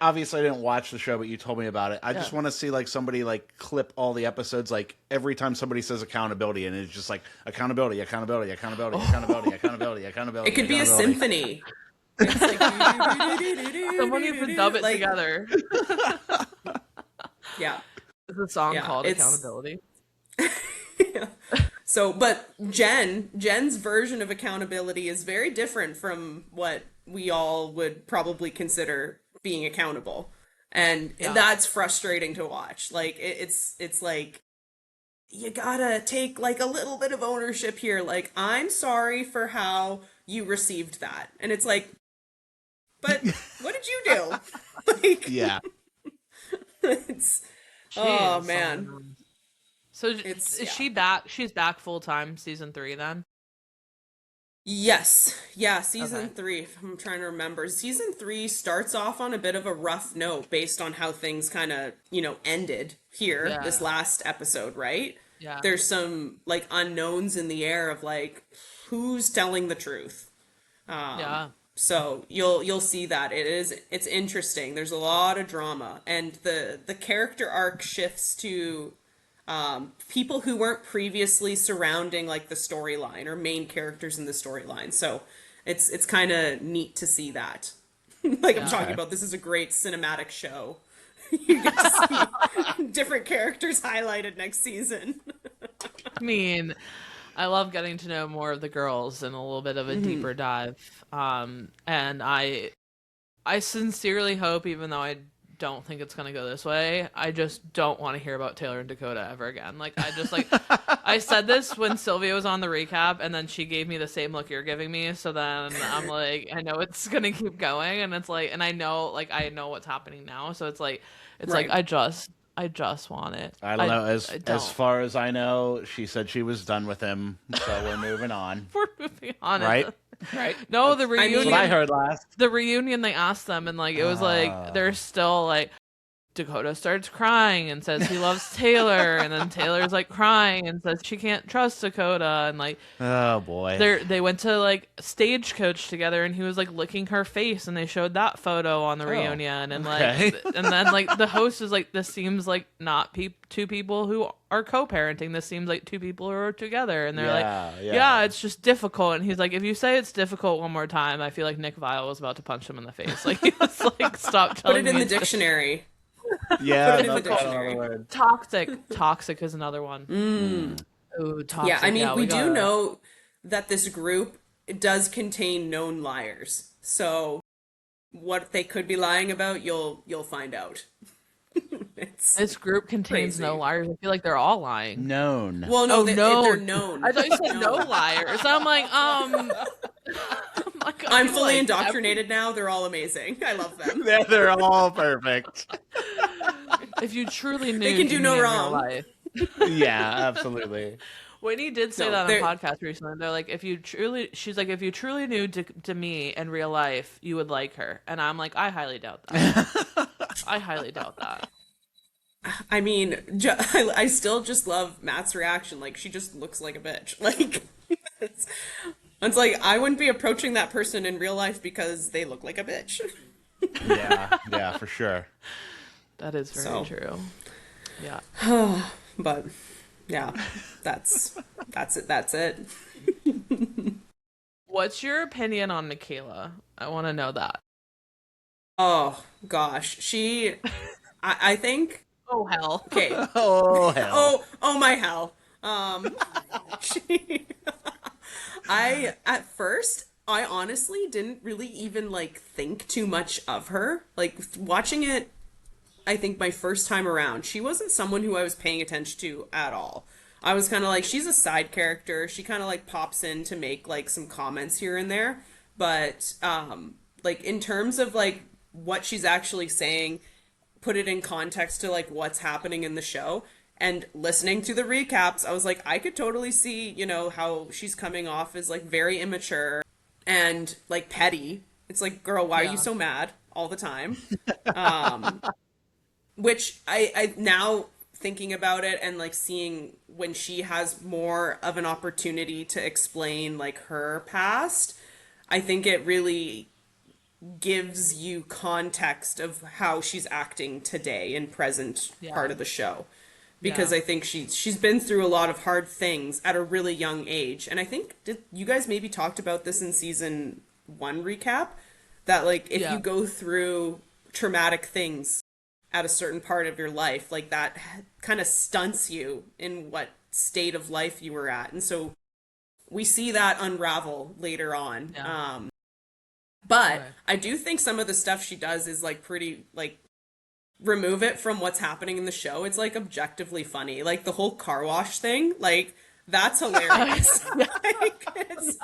Obviously, I didn't watch the show, but you told me about it. I Yeah. just want to see like somebody like clip all the episodes, like every time somebody says accountability, and it's just like accountability, accountability, accountability, accountability, accountability, It accountability, could be a accountability. symphony. It's like do, do, do, do, do, Someone do, needs do, to do, dub it like together. yeah, It's a song yeah. called It's Accountability. yeah. So, but Jen's version of accountability is very different from what we all would probably consider being accountable. And Yeah. that's frustrating to watch. Like it's like you gotta take like a little bit of ownership here. Like, I'm sorry for how you received that. And it's like, but what did you do? Like, Yeah. it's, She oh is something man. else. So It's, is yeah. she back? She's back full time season 3 then? Yes. Yeah, Okay. season three. I'm trying to remember. Season three starts off on a bit of a rough note based on how things kind of, ended here this Yeah. last episode, right? Yeah. There's some like unknowns in the air of like who's telling the truth. Yeah. So you'll see that it's interesting. There's a lot of drama, and the character arc shifts to people who weren't previously surrounding like the storyline or main characters in the storyline. So it's kind of neat to see that. Like I'm Yeah. talking Okay. about, this is a great cinematic show. You get to see different characters highlighted next season. I mean, I love getting to know more of the girls and a little bit of a Hmm. deeper dive. And I sincerely hope, even though I don't think it's gonna go this way, I just don't want to hear about Taylor and Dakota ever again. Like I just like I said this when Sylvia was on the recap, and then she gave me the same look you're giving me. So then I'm like, I know it's gonna keep going, and it's like, and I know what's happening now. So it's like Right. I just want it. I don't know. I As don't. far as I know, she said she was done with him, so we're moving on. We're moving on. Right? Right? No, the I That's mean, what I reunion. heard last. The reunion, they asked them, and like it was like Uh, they're still like Dakota starts crying and says he loves Taylor, and then Taylor's like crying and says she can't trust Dakota, and like oh boy. they went to like stagecoach together, and he was like licking her face, and they showed that photo on the Oh, reunion, and okay. like and then like the host is like, this seems like not two people who are co-parenting. This seems like two people who are together, and they're like, yeah, it's just difficult. And he's like, if you say it's difficult one more time, I feel like Nick Vile was about to punch him in the face. Like he was like, stop put telling it in me the it's dictionary. Yeah, Put it in the that's not another dictionary. word. toxic is another one. Ooh, Yeah, I toxic. mean, Yeah, we we do gotta. know that this group does contain known liars. So what they could be lying about, you'll find out. It's This group contains no crazy. liars. I feel like they're all lying. Known. Well, no, Oh they're no, known. I thought you said no Known. liars. I'm like, I'm like, are I'm you fully like indoctrinated now. They're all amazing. I love them. They're all perfect. if you truly knew They can do Jimmy no in real wrong. life. Yeah, absolutely. Whitney did say No, that on a they're podcast recently. They're like, she's like, if you truly knew Demi in real life, you would like her. And I'm like, I highly doubt that. I highly doubt that. I mean, I still just love Matt's reaction. Like, she just looks like a bitch. Like, it's, it's like I wouldn't be approaching that person in real life because they look like a bitch. Yeah, yeah, for sure. That is very So, true. Yeah. but yeah, that's it. That's it. What's your opinion on Michaela? I want to know that. Oh gosh, I think. Oh hell. Okay. Oh hell. Oh my hell. She I at first I honestly didn't really even like think too much of her. Like watching it, I think my first time around, she wasn't someone who I was paying attention to at all. I was kind of like she's a side character. She kind of like pops in to make like some comments here and there, but like in terms of like what she's actually saying, put it in context to like what's happening in the show and listening to the recaps, I was like, I could totally see, how she's coming off as like very immature and like petty. It's like, girl, why are you Yeah. so mad all the time? Which I now thinking about it and like seeing when she has more of an opportunity to explain like her past, I think it really gives you context of how she's acting today in present part Yeah. of the show, because Yeah. I think she's been through a lot of hard things at a really young age. And I think did you guys maybe talked about this in season 1 recap, that like if you Yeah. go through traumatic things at a certain part of your life, like that kind of stunts you in what state of life you were at. And so we see that unravel later on. Yeah. But Okay. I do think some of the stuff she does is like pretty like remove it from what's happening in the show. It's like objectively funny. Like the whole car wash thing, like that's hilarious. Yeah. Like it's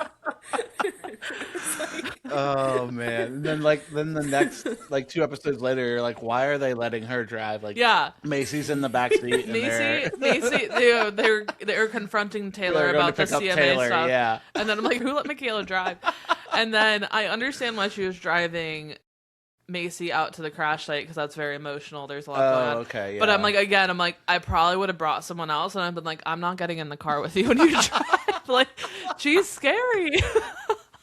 like Oh man. And then the next like 2 episodes later, you're like, why are they letting her drive? Like Yeah. Macy's in the back seat and Macy, they were confronting Taylor they're going to about the pick up CMA Taylor. stuff, Yeah. and then I'm like, who let Michaela drive? And then I understand why she was driving Macy out to the crash site because that's very emotional. There's a lot going Oh, on. okay. But I'm Yeah. like, again, I'm like, I probably would have brought someone else, and I've been like, I'm not getting in the car with you when you drive. Like, she's scary.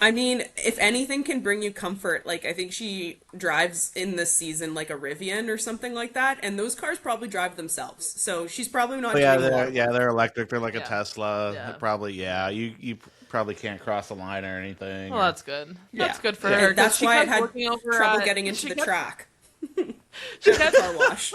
I mean, if anything can bring you comfort, like I think she drives in this season like a Rivian or something like that, and those cars probably drive themselves. So she's probably not Oh, yeah, doing a lot of work. they're electric. They're like a Yeah. Tesla. Yeah. Probably, yeah. You probably can't cross the line or anything. Well, or- that's good. That's Yeah. good for Yeah. her. And 'Cause that's she why I kept had looking over trouble at, getting into she the kept, track she at the kept car wash.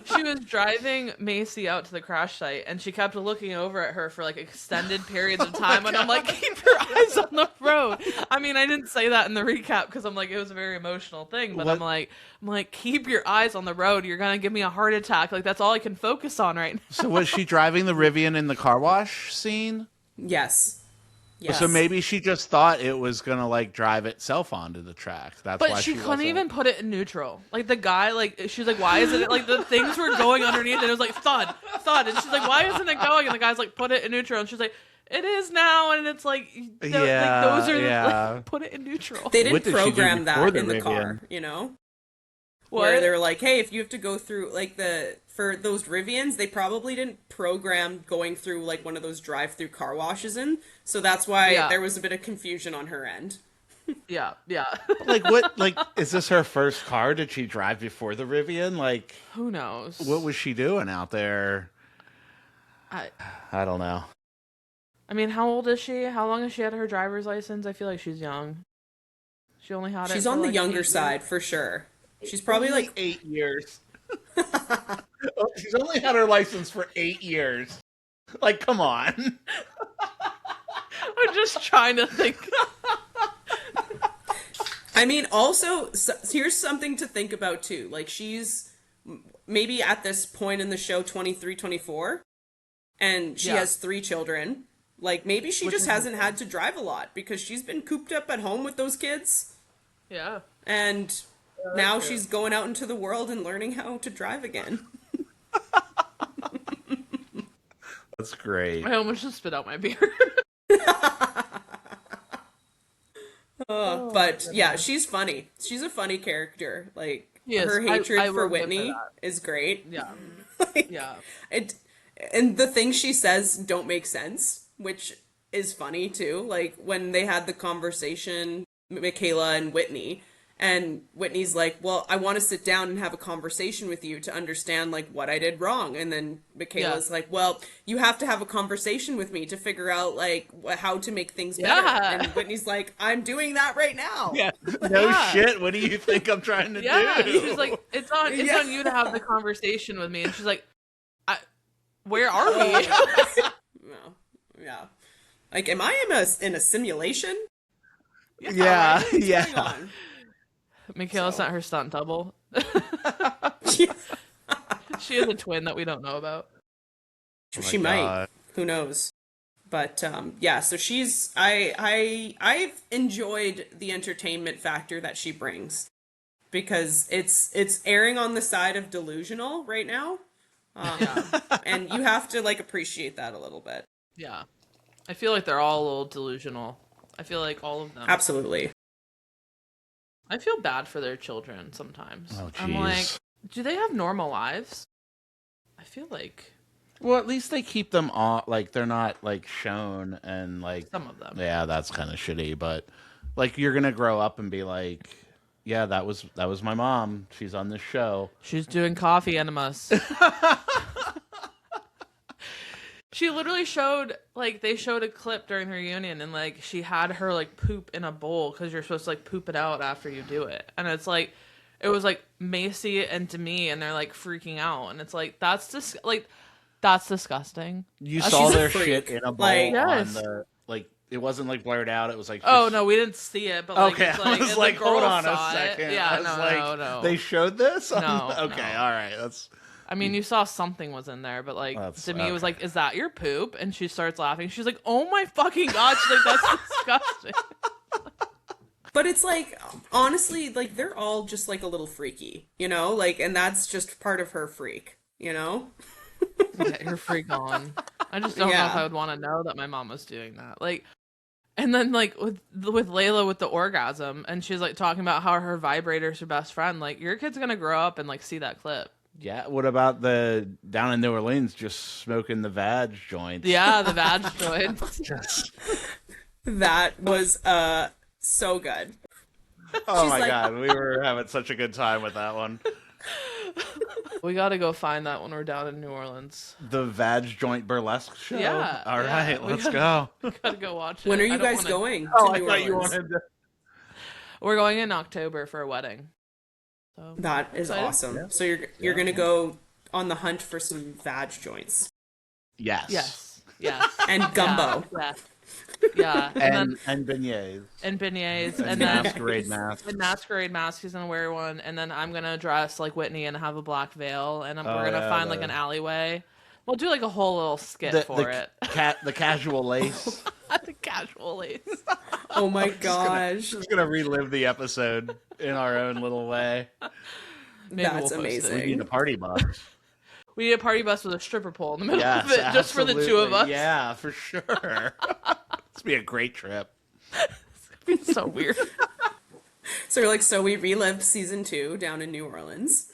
she was driving Macy out to the crash site, and she kept looking over at her for like extended periods of time. And I'm like, keep your eyes on the road. I mean, I didn't say that in the recap because I'm like, it was a very emotional thing. But What I'm like, keep your eyes on the road. You're gonna give me a heart attack. Like that's all I can focus on right now. So was she driving the Rivian in the car wash scene? Yes. So Yes. maybe she just thought it was gonna like drive itself onto the track. That's But why she she couldn't wasn't. even put it in neutral. Like the guy, like she's like, why isn't it like the things were going underneath, and it was like thud, thud, and she's like, why isn't it going? And the guy's like, put it in neutral, and she's like, it is now, and it's like, like those are Yeah. like, put it in neutral. They What didn't did she do program before that the in the Rivian? car, where What? they're like, hey, if you have to go through like for those Rivians, they probably didn't program going through like one of those drive-through car washes in, so that's why Yeah, there was a bit of confusion on her end. yeah, yeah. Like what? Like is this her first car? Did she drive before the Rivian? Like Who knows? what was she doing out there? I, I don't know. I mean, how old is she? How long has she had her driver's license? I feel like she's young. She only had it She's for on the like younger 8 years. side for sure. She's probably like 8 years. She's only had her license for 8 years. Like, come on. I'm just trying to think. I mean, also, here's something to think about too. Like, she's maybe at this point in the show 23, 24, and she Yeah. has 3 children. Like, maybe she Which just is hasn't had to drive a lot because she's been cooped up at home with those kids. Yeah. And now she's going out into the world and learning how to drive again. That's great. I almost just spit out my beer. But yeah, she's funny. She's a funny character. Like, He is. Her hatred I for will give her Whitney that. is great. Yeah. Like, Yeah. it, and the things she says don't make sense, which is funny too. Like when they had the conversation, Michaela and Whitney, and Whitney's like, "Well, I want to sit down and have a conversation with you to understand like what I did wrong." And then Yeah. Michaela's like, "Well, you have to have a conversation with me to figure out like how to make things better." Yeah. And Whitney's like, "I'm doing that right now." Yeah. No Yeah. shit. What do you think I'm trying to Yeah. do? She's like, it's Yeah. on you to have the conversation with me. And she's like, where are Oh, we? yes. No. Yeah. Like, am I in a simulation? Yeah. Right? What's Yeah. going on? Michaela So- sent her stunt double. Yeah. She has a twin that we don't know about. Oh my She might. God. Who knows? But yeah, so she's I've enjoyed the entertainment factor that she brings because it's airing on the side of delusional right now. And you have to like appreciate that a little bit. Yeah. I feel like they're all a little delusional. I feel like all of them. Absolutely. I feel bad for their children sometimes. Oh, I'm like, jeez. do they have normal lives? I feel like Well, at least they keep them on. Like they're not like shown and like. some of them. Yeah, that's kind of shitty. But like you're gonna grow up and be like, yeah, that was my mom. She's on this show. She's doing coffee enemas. She literally showed, like, they showed a clip during her reunion, and, like, she had her, like, poop in a bowl, because you're supposed to, like, poop it out after you do it. And it's, like, it was, like, Macy and Demi, and they're, like, freaking out. And it's, like, that's disgusting. You Oh, saw she's a their freak. shit in a bowl Like- on Yes. the like. It wasn't like blurred out. It was like. Oh, just- no, we didn't see it, but, like, Okay, it's, I like, was the like, girl hold on a saw it. second. Yeah, I was no, like, no. They showed this. No, Okay, no. all right. That's. I mean, you saw something was in there, but, like, That's- Demi was okay. like, is that your poop? And she starts laughing. She's like, oh my fucking God. She's like, that's disgusting. But it's like honestly, like they're all just like a little freaky, you know? Like and that's just part of her freak, you know? Get your freak on. I just don't know Yeah. if I would want to know that my mom was doing that. Like, and then like with Layla with the orgasm, and she's like talking about how her vibrator's her best friend. Like, your kid's gonna grow up and like see that clip. Yeah. What about the down in New Orleans just smoking the vag joints? Yeah, the vag joints. Just. That was so good. Oh She's my like- God, we were having such a good time with that one. We got to go find that when we're down in New Orleans. The vag joint burlesque show. Yeah, All yeah, right, we let's gotta- go. Gotta go watch it. When are I you don't guys wanna- going to Oh, I New thought you Orleans? wanted to. We're going in October for a wedding. So That is Excited? awesome. So you're gonna go on the hunt for some vag joints Yes. yes. and gumbo. Yeah. Yeah. And beignets. And beignets, And and then masquerade masks. the masquerade mask. He's gonna wear one, and then I'm gonna dress like Whitney and have a black veil, and we're gonna yeah, find like the- an alleyway. We'll do like a whole little skit for it. The casual lace. The casual lace. Oh my gosh, Just gonna relive the episode in our own little way. Maybe that's we'll post it. amazing. We need a party bus. We need a party bus with a stripper pole in the middle Yes, of it, just for the two of absolutely. us. Yeah, for sure. This be a great trip. It's so weird. So you're like, so we relived season 2 down in New Orleans.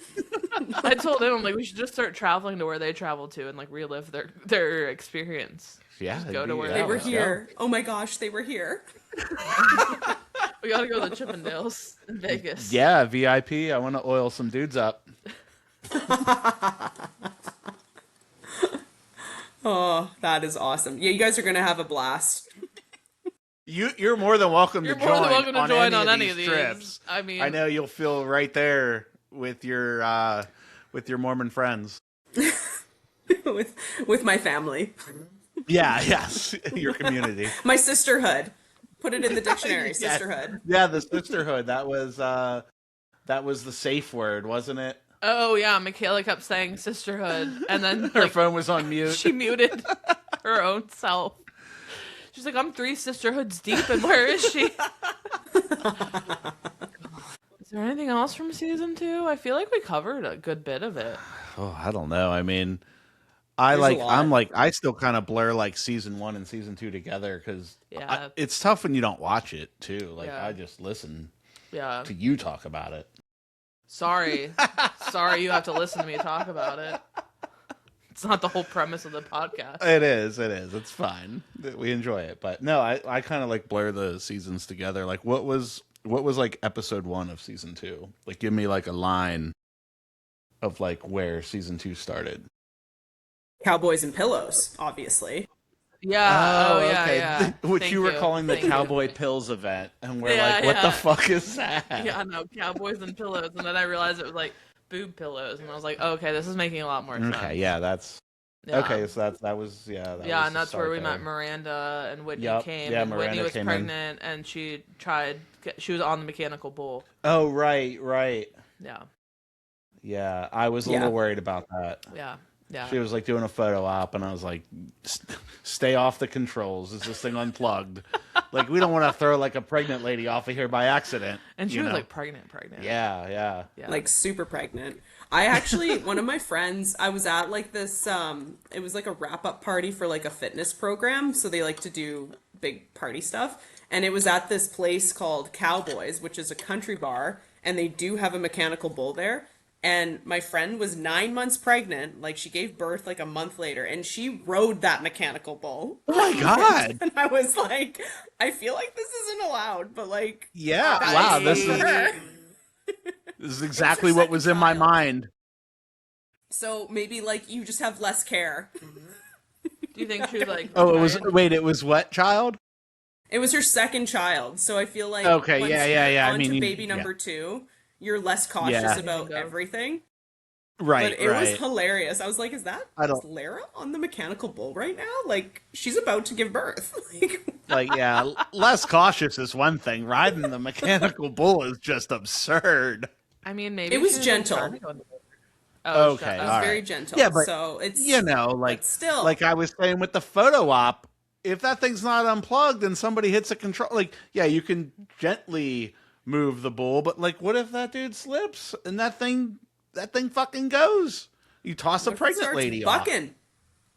I told him, I'm like, we should just start traveling to where they traveled to and like relive their experience. Yeah, Just it'd go to be- where yeah, They were let's here. Oh my gosh, they were here. We gotta go to the Chippendales in Vegas. go. Yeah, VIP. I want to oil some dudes up. Oh, that is awesome. Yeah, you guys are gonna have a blast. You're more than welcome You're to more join than welcome to on join any on of any these of these. trips. I mean, I know you'll feel right there with your Mormon friends. with my family. Yeah, yes, your community. My sisterhood. Put it in the dictionary, Yes. sisterhood. Yeah, the sisterhood. That was the safe word, wasn't it? oh yeah, Michaela kept saying sisterhood, and then Her like, phone was on mute. she muted her own self. She's like, I'm 3 sisterhoods deep, and where is she? Is there anything else from season 2? I feel like we covered a good bit of it. Oh, I don't know. I mean, There's a lot. I still kind of blur like season 1 and season 2 together because Yeah. it's tough when you don't watch it too. Like Yeah. I just listen Yeah. to you talk about it. Sorry. Sorry you have to listen to me talk about it. It's not the whole premise of the podcast. It is. It's fine. We enjoy it. But no, I kind of like blur the seasons together. Like what was like episode 1 of season 2? Like give me like a line of like where season 2 started. Cowboys and pillows, obviously. Yeah. Oh, yeah, okay. yeah. Which Thank you were calling the Thank you. Cowboy Pills event. And we're Yeah, like, what the yeah. fuck is that? Yeah, no, cowboys and pillows. And then I realized it was like boob pillows. And I was like, oh, okay, this is making a lot more sense. Okay, yeah, that's... Yeah. Okay, so that was... Yeah, that was and the that's where we start met there. Miranda, and Whitney Yep, came. yeah, and Whitney Miranda was came in. pregnant, and she was on the mechanical bull. Oh, right. Yeah. Yeah, I was a little worried about that. Yeah. Yeah. She was like doing a photo op, and I was like, "Stay off the controls. Is this thing unplugged? Like, we don't want to throw like a pregnant lady off of here by accident." And she you was know? like pregnant. Yeah. Like super pregnant. I actually, one of my friends, I was at like this, it was like a wrap up party for like a fitness program. So they like to do big party stuff. And it was at this place called Cowboys, which is a country bar. And they do have a mechanical bull there. And my friend was 9 months pregnant. Like she gave birth like a month later, and she rode that mechanical bull. Oh my god! And I was like, I feel like this isn't allowed, but like, Yeah, that wow. is for her. This is exactly what was in my mind. So maybe like you just have less care. Do you think she was like? Oh, it was. tired? Wait, it was what child? It was her second child, so I feel like Okay, once yeah. you're I onto mean, baby number 2, you're less cautious Yeah. about everything. right, But it right. was hilarious. I was like, is Lara on the mechanical bull right now? Like, she's about to give birth. Like, yeah, less cautious is one thing. Riding the mechanical bull is just absurd. I mean, maybe It was she like, gentle. trying to go on the- Oh, Okay, It was all very right. gentle. Yeah, but so it's like but still, like I was saying with the photo op, if that thing's not unplugged and somebody hits a control, like, yeah, you can gently move the bull, but like, what if that dude slips and that thing fucking goes? You toss a what if it pregnant starts lady off. bucking?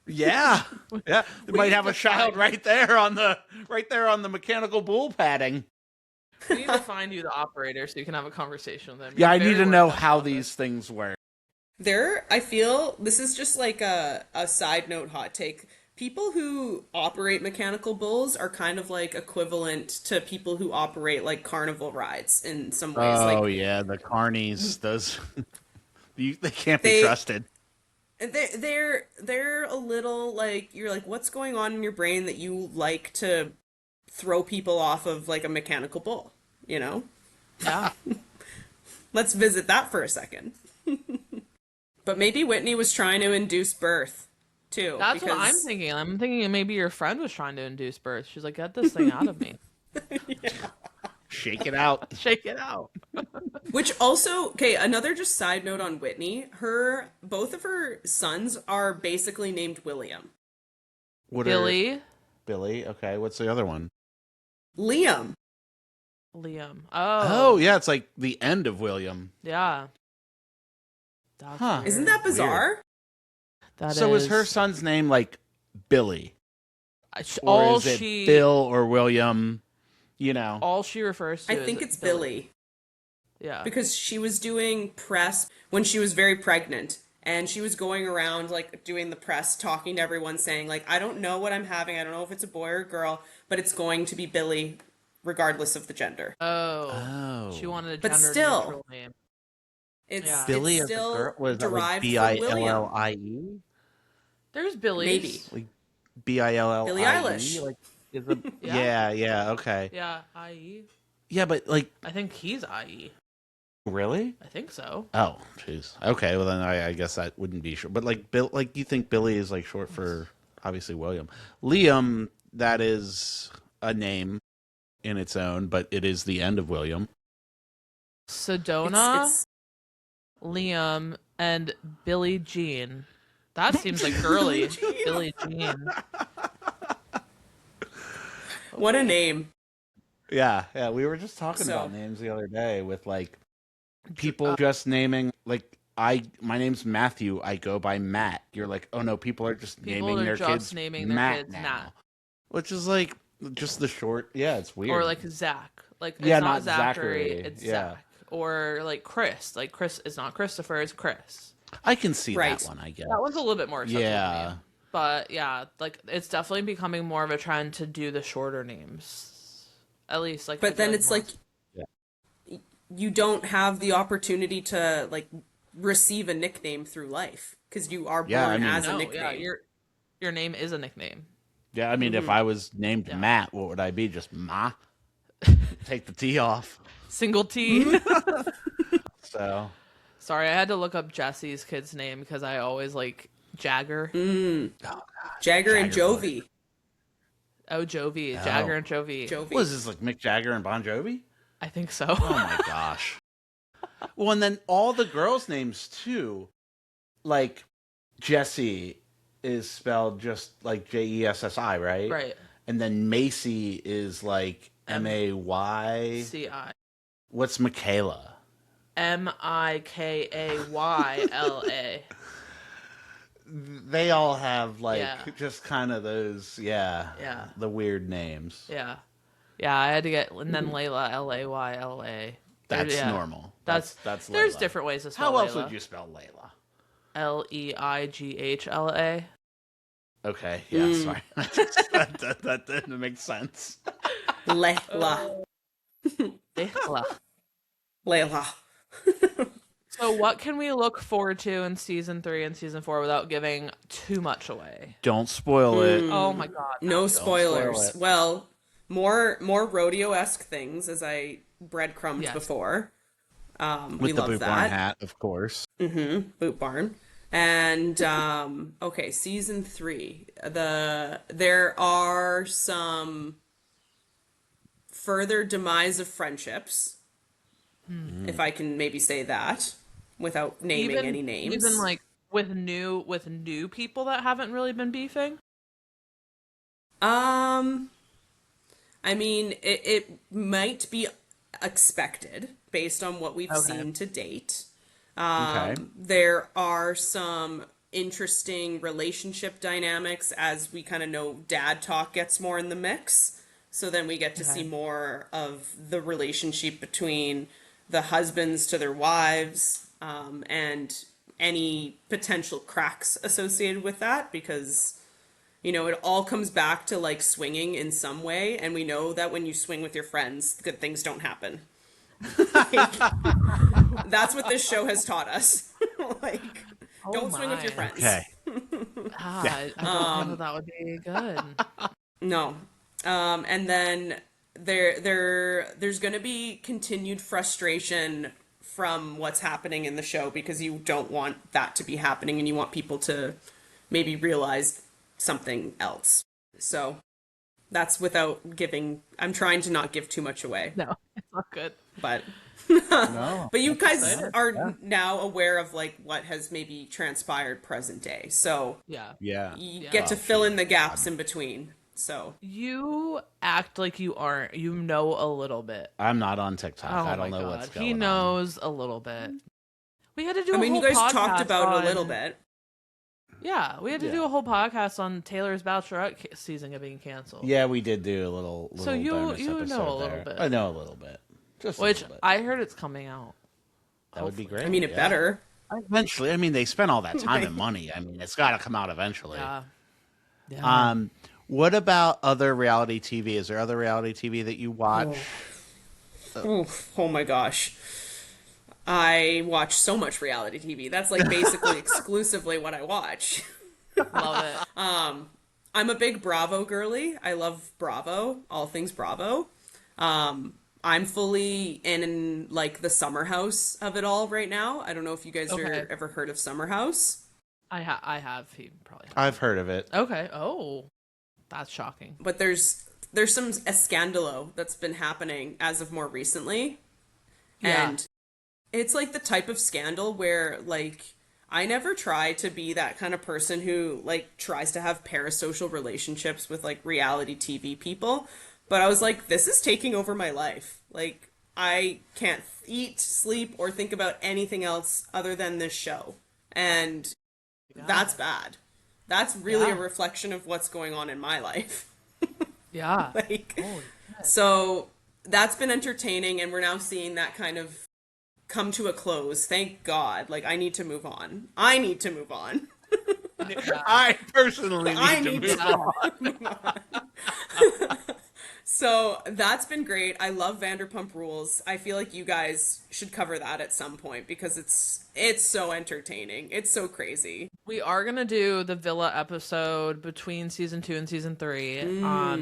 Yeah, yeah. They We might need have to a child find- right there on the mechanical bull padding. We need to find you the operator so you can have a conversation with him. Yeah, You're I need very to know worked up how on this. these things work. I feel this is just like a side note hot take. People who operate mechanical bulls are kind of like equivalent to people who operate like carnival rides in some ways. Oh Like yeah, the carnies, those they can't be They- trusted. they're a little like you're like, what's going on in your brain that you like to throw people off of like a mechanical bull? You know? Yeah. Let's visit that for a second. But maybe Whitney was trying to induce birth too. That's what I'm because- thinking. I'm thinking maybe your friend was trying to induce birth. She's like, get this thing out of me. Shake it out. Shake it out. Which also, okay, another just side note on Whitney, both of her sons are basically named William. What Billy, Billy. Okay, what's the other one? Liam. Liam. Oh, yeah, it's like the end of William. Yeah. That's Huh. weird. Isn't that bizarre? That So is her son's name like Billy, or all is it she Bill or William? You know. all she refers to I is think it's Billy. Yeah. Because she was doing press when she was very pregnant. And she was going around like doing the press, talking to everyone, saying like, I don't know what I'm having. I don't know if it's a boy or a girl, but it's going to be Billy, regardless of the gender. Oh. She wanted a But gender still, neutral name. It's Yeah. Billy it's as a still girl was that like derived from William. Billie? There's Billy. Maybe. Like Billie? Billie Eilish. Like is a, Yeah. yeah, okay. Yeah, IE. Yeah, but like I think he's IE. really? I think so. Oh, jeez. Okay, well then I guess that wouldn't be short. But like Bill, like you think Billy is like short for obviously William. Liam, that is a name in its own, but it is the end of William. Sedona, It's Liam, and Billie Jean. That seems like girly. Billie Jean. what a name. Yeah. We were just talking So- about names the other day with like people just naming like my name's Matthew. I go by Matt. You're like, oh no, people are just People naming are their just kids naming their Matt kids now, Nat. which is like just the short. Yeah, it's weird. Or like Zach. Like it's Yeah, not not Zachary, Zachary. it's Yeah. Zach. or like Chris. Like Chris is not Christopher, it's Chris. I can see Right. that one, I guess. That one's a little bit more acceptable to Yeah. me. But yeah, like it's definitely becoming more of a trend to do the shorter names. At least like I But feel then it's more like you don't have the opportunity to like receive a nickname through life because you are born Yeah, I mean- as a no, nickname. yeah, your name is a nickname. Yeah, I mean, if I was named Yeah. Matt, what would I be? Just Ma? Take the T off. Single T. So, Sorry, I had to look up Jesse's kid's name because I always like Jagger. Jagger and Jagger boy. Jovi. Oh, Jovi. Jagger and Jovi. Jovi. what is this, like Mick Jagger and Bon Jovi? I think so. Oh my gosh. Well, and then all the girls' names too. Like Jessie is spelled just like Jessi, right? Right. And then Macy is like May. C-I. What's Michaela? Mikayla. They all have like Yeah. just kind of those, yeah, the weird names. Yeah. Yeah, I had to get, and then Layla, Layla. That's normal. That's There's Layla. different ways to spell How else Layla. would you spell Layla? Leigghla. Okay, yeah, sorry. that didn't make sense. Layla. Layla. Layla. So what can we look forward to in season 3 and season 4 without giving too much away? Don't spoil it. Oh my god. No spoil spoilers. it. Well, more rodeo-esque things as I breadcrumbed Yes. before. We With the love boot that. barn hat, of course. Boot barn. And okay, season 3. There are some further demise of friendships, if I can maybe say that without naming any names. Even like with new people that haven't really been beefing. I mean, it might be expected based on what we've Okay. seen to date. Okay. There are some interesting relationship dynamics as we kind of know dad talk gets more in the mix. So then we get to see more of the relationship between the husbands to their wives, and any potential cracks associated with that, because you know, it all comes back to like swinging in some way, and we know that when you swing with your friends, good things don't happen. Like, that's what this show has taught us. Like, don't swing with your my. friends. Okay. I don't know that would be good. No. And then there's going to be continued frustration from what's happening in the show because you don't want that to be happening and you want people to maybe realize something else. So that's without giving, I'm trying to not give too much away, No, it's not good. but No. but you guys are now aware of like what has maybe transpired present day. So Yeah. Yeah. you get to fill in the gaps in between. So You act like you aren't. You know a little bit. I'm not on TikTok. Oh I don't my know god. what's going He on. knows a little bit. We had to do I a mean, whole you guys podcast talked about it a little on- bit. Yeah, we had to do a whole podcast on Taylor's Bachelorette season being canceled. Yeah, we did do a little So you bonus know episode a little there. bit. I know a little bit. Just Which a little bit. I heard it's coming out. That would be great. I mean, it yeah. better. Eventually. I mean, they spent all that time and money. I mean, it's got to come out eventually. Yeah. Yeah. What about other reality TV? Is there other reality TV that you watch? Oh my gosh. I watch so much reality TV. That's like basically exclusively what I watch. Love it. I'm a big Bravo girly. I love Bravo, all things Bravo. I'm fully in like the summer house of it all right now. I don't know if you guys are ever heard of Summer House. I have. He probably. I've heard of it. Okay. Oh, that's shocking. But there's some a scandalo that's been happening as of more recently. Yeah. And it's like the type of scandal where like I never try to be that kind of person who like tries to have parasocial relationships with like reality TV people, but I was like, this is taking over my life. Like I can't eat, sleep, or think about anything else other than this show. And that's bad. That's really a reflection of what's going on in my life. Yeah. Like, so that's been entertaining, and we're now seeing that kind of come to a close. Thank God. Like, I need to move on. I need to move on. I personally I need to need move to on. move on. So that's been great. I love Vanderpump Rules. I feel like you guys should cover that at some point because it's so entertaining. It's so crazy. We are gonna do the Villa episode between season 2 and season 3,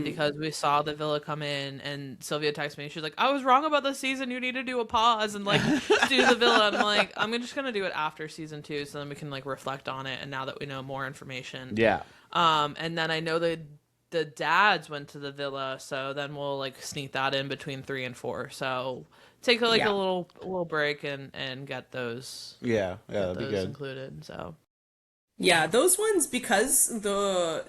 because we saw the Villa come in, and Sylvia texted me. She's like, "I was wrong about the season. You need to do a pause and like do the Villa." And I'm like, "I'm just gonna do it after season 2, so then we can like reflect on it." And now that we know more information, Yeah. and then I know that the dads went to the Villa, so then we'll like sneak that in between 3 and 4. So take like Yeah. a little break and get those Yeah. Yeah. That'd be those good. included. So. Yeah, those ones because the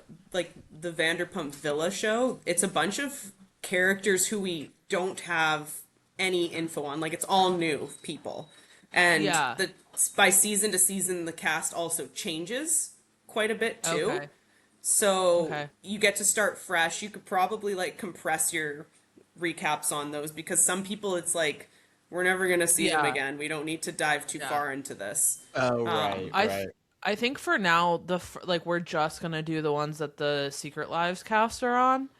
Vanderpump Villa show, it's a bunch of characters who we don't have any info on. Like it's all new people. And Yeah. by season to season the cast also changes quite a bit too. Okay. So Okay. you get to start fresh. You could probably like compress your recaps on those because some people it's like we're never going to see them Yeah. again. We don't need to dive too Yeah. far into this. Oh, right. Right. I think for now like we're just gonna do the ones that the Secret Lives cast are on.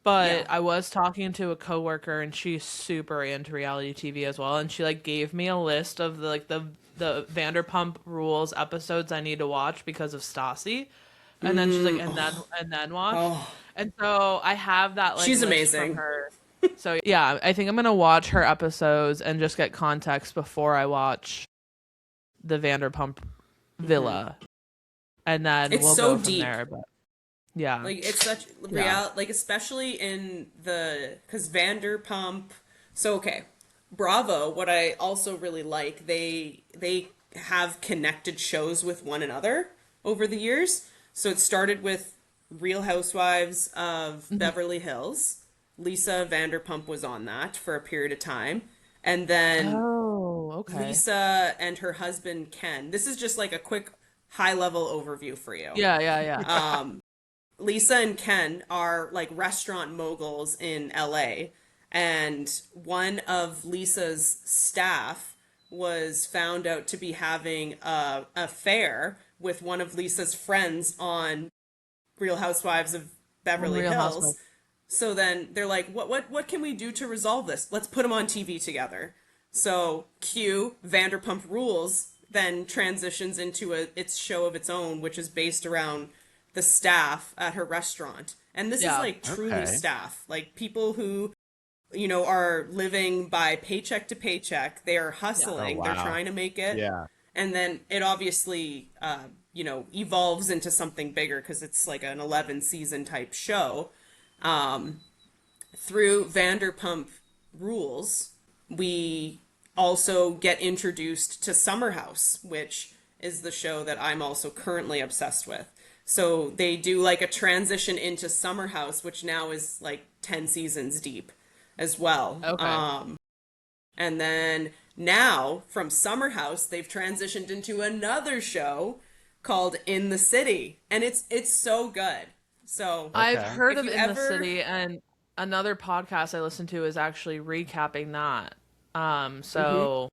But Yeah. I was talking to a coworker and she's super into reality TV as well, and she like gave me a list of the Vanderpump Rules episodes I need to watch because of Stassi. And then she's like, and then watch. Oh. And so I have that like She's list amazing. from her. So yeah, I think I'm gonna watch her episodes and just get context before I watch the Vanderpump Villa, and then It's we'll so go from deep. there. But yeah, Like it's such like especially in because Vanderpump. So okay, Bravo. What I also really like they have connected shows with one another over the years. So it started with Real Housewives of Beverly Hills. Lisa Vanderpump was on that for a period of time, and then oh, okay, Lisa and her husband Ken. This is just like a quick high level overview for you. yeah. Lisa and Ken are like restaurant moguls in LA, and one of Lisa's staff was found out to be having a affair with one of Lisa's friends on Real Housewives of Beverly Real Hills. Housewives. So then they're like, what can we do to resolve this? Let's put them on TV together. So Q Vanderpump Rules then transitions into its show of its own, which is based around the staff at her restaurant. And this is like truly Okay. staff, like people who, are living by paycheck to paycheck. They are hustling. Oh, They're wow. trying to make it. Yeah. And then it obviously, evolves into something bigger because it's like an 11 season type show. Through Vanderpump Rules, we also get introduced to Summer House, which is the show that I'm also currently obsessed with. So they do like a transition into Summer House, which now is like 10 seasons deep as well. Okay. And then now from Summer House, they've transitioned into another show called In the City, and it's so good. So I've Okay. heard If of you In the ever- City, and another podcast I listened to is actually recapping that. So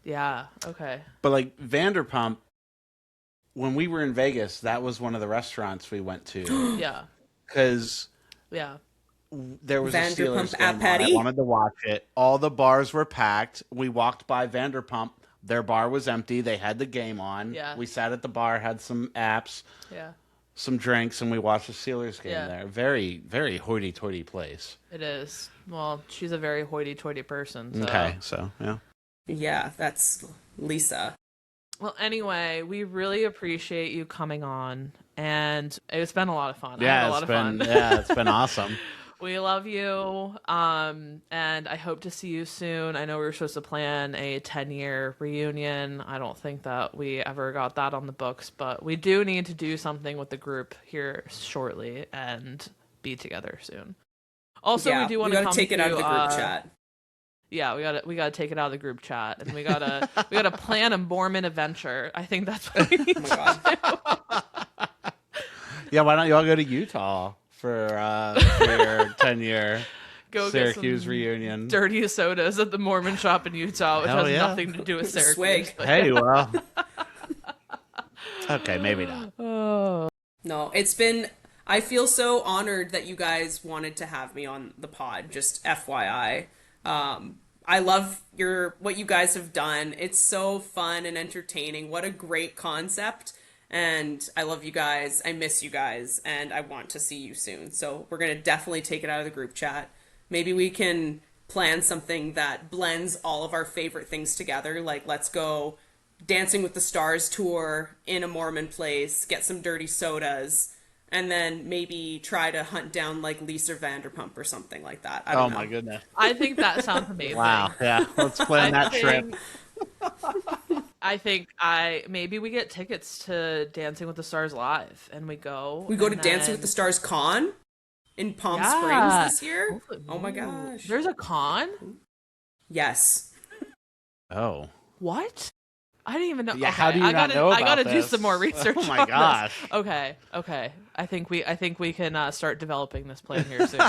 yeah, okay. But like Vanderpump, when we were in Vegas, that was one of the restaurants we went to Yeah. because Yeah. there was a Vanderpump Steelers at game on. I Patty? wanted to watch it. All the bars were packed. We walked by Vanderpump. Their bar was empty. They had the game on. Yeah. We sat at the bar, had some apps, Yeah. some drinks, and we watched the Steelers game Yeah. there. Very, very hoity-toity place. It is. Well, she's a very hoity-toity person. So. Okay, so yeah. yeah, that's Lisa. Well, anyway, we really appreciate you coming on, and it's been a lot of fun. I had Yeah, a lot it's of been fun. yeah, it's been awesome. We love you, and I hope to see you soon. I know we were supposed to plan a 10-year reunion. I don't think that we ever got that on the books, but we do need to do something with the group here shortly and be together soon. Also, Yeah, we do want we to gotta come take it out of the group to, chat. Yeah, we gotta take it out of the group chat, and we gotta plan a Mormon adventure. I think that's what we need. Oh my god. Yeah, why don't you all go to Utah for your 10-year? Go Syracuse get some reunion. dirty sodas at the Mormon shop in Utah, which Hell has yeah. nothing to do with Syracuse. Swig. But Hey, well. Okay, maybe not. No, it's been. I feel so honored that you guys wanted to have me on the pod. Just FYI, I love what you guys have done. It's so fun and entertaining. What a great concept. And I love you guys. I miss you guys, and I want to see you soon. So we're gonna definitely take it out of the group chat. Maybe we can plan something that blends all of our favorite things together. Like, let's go Dancing with the Stars tour in a Mormon place, get some dirty sodas, and then maybe try to hunt down like Lisa Vanderpump or something like that. I don't know. My goodness. I think that sounds amazing. Wow. Yeah, let's plan that trip. I think maybe we get tickets to Dancing with the Stars live, and we go. We go to and Dancing then- with the Stars Con in Palm Yeah. Springs this year. Oh my Ooh, gosh. There's a con? Yes. Oh. What? I didn't even know. Yeah, Okay, how do you I not gotta, know I about gotta do this? some more research. Oh my on gosh. This. Okay. I think we can start developing this plan here soon.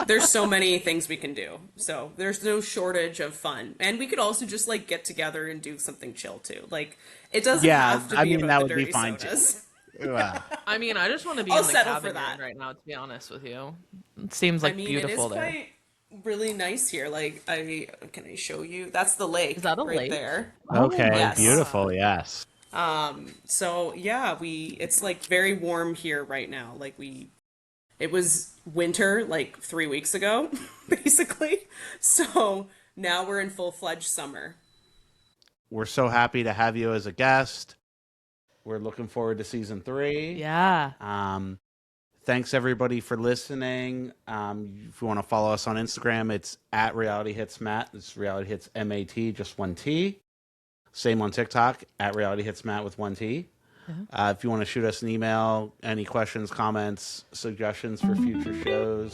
There's so many things we can do. So there's no shortage of fun. And we could also just like get together and do something chill too. Like, it doesn't have to be about that the would be dirty fine sodas. too. Wow. I mean, I just want to be I'll in the settle cabin for that. right now. To be honest with you, it seems like I mean, beautiful it is there. quite really nice here. Like, can I show you? That's the lake. Is that a right lake? there? Okay, yes. beautiful, yes. So yeah, it's like very warm here right now. Like it was winter like 3 weeks ago, basically. So now we're in full-fledged summer. We're so happy to have you as a guest. We're looking forward to season 3. Yeah. Thanks everybody for listening. If you want to follow us on Instagram, it's at Reality Hits Matt. It's Reality Hits MAT, just 1 T. Same on TikTok, at Reality Hits Matt with 1 T. If you want to shoot us an email, any questions, comments, suggestions for future shows,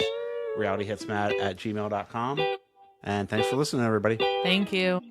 realityhitsmatt@gmail.com. And thanks for listening, everybody. Thank you.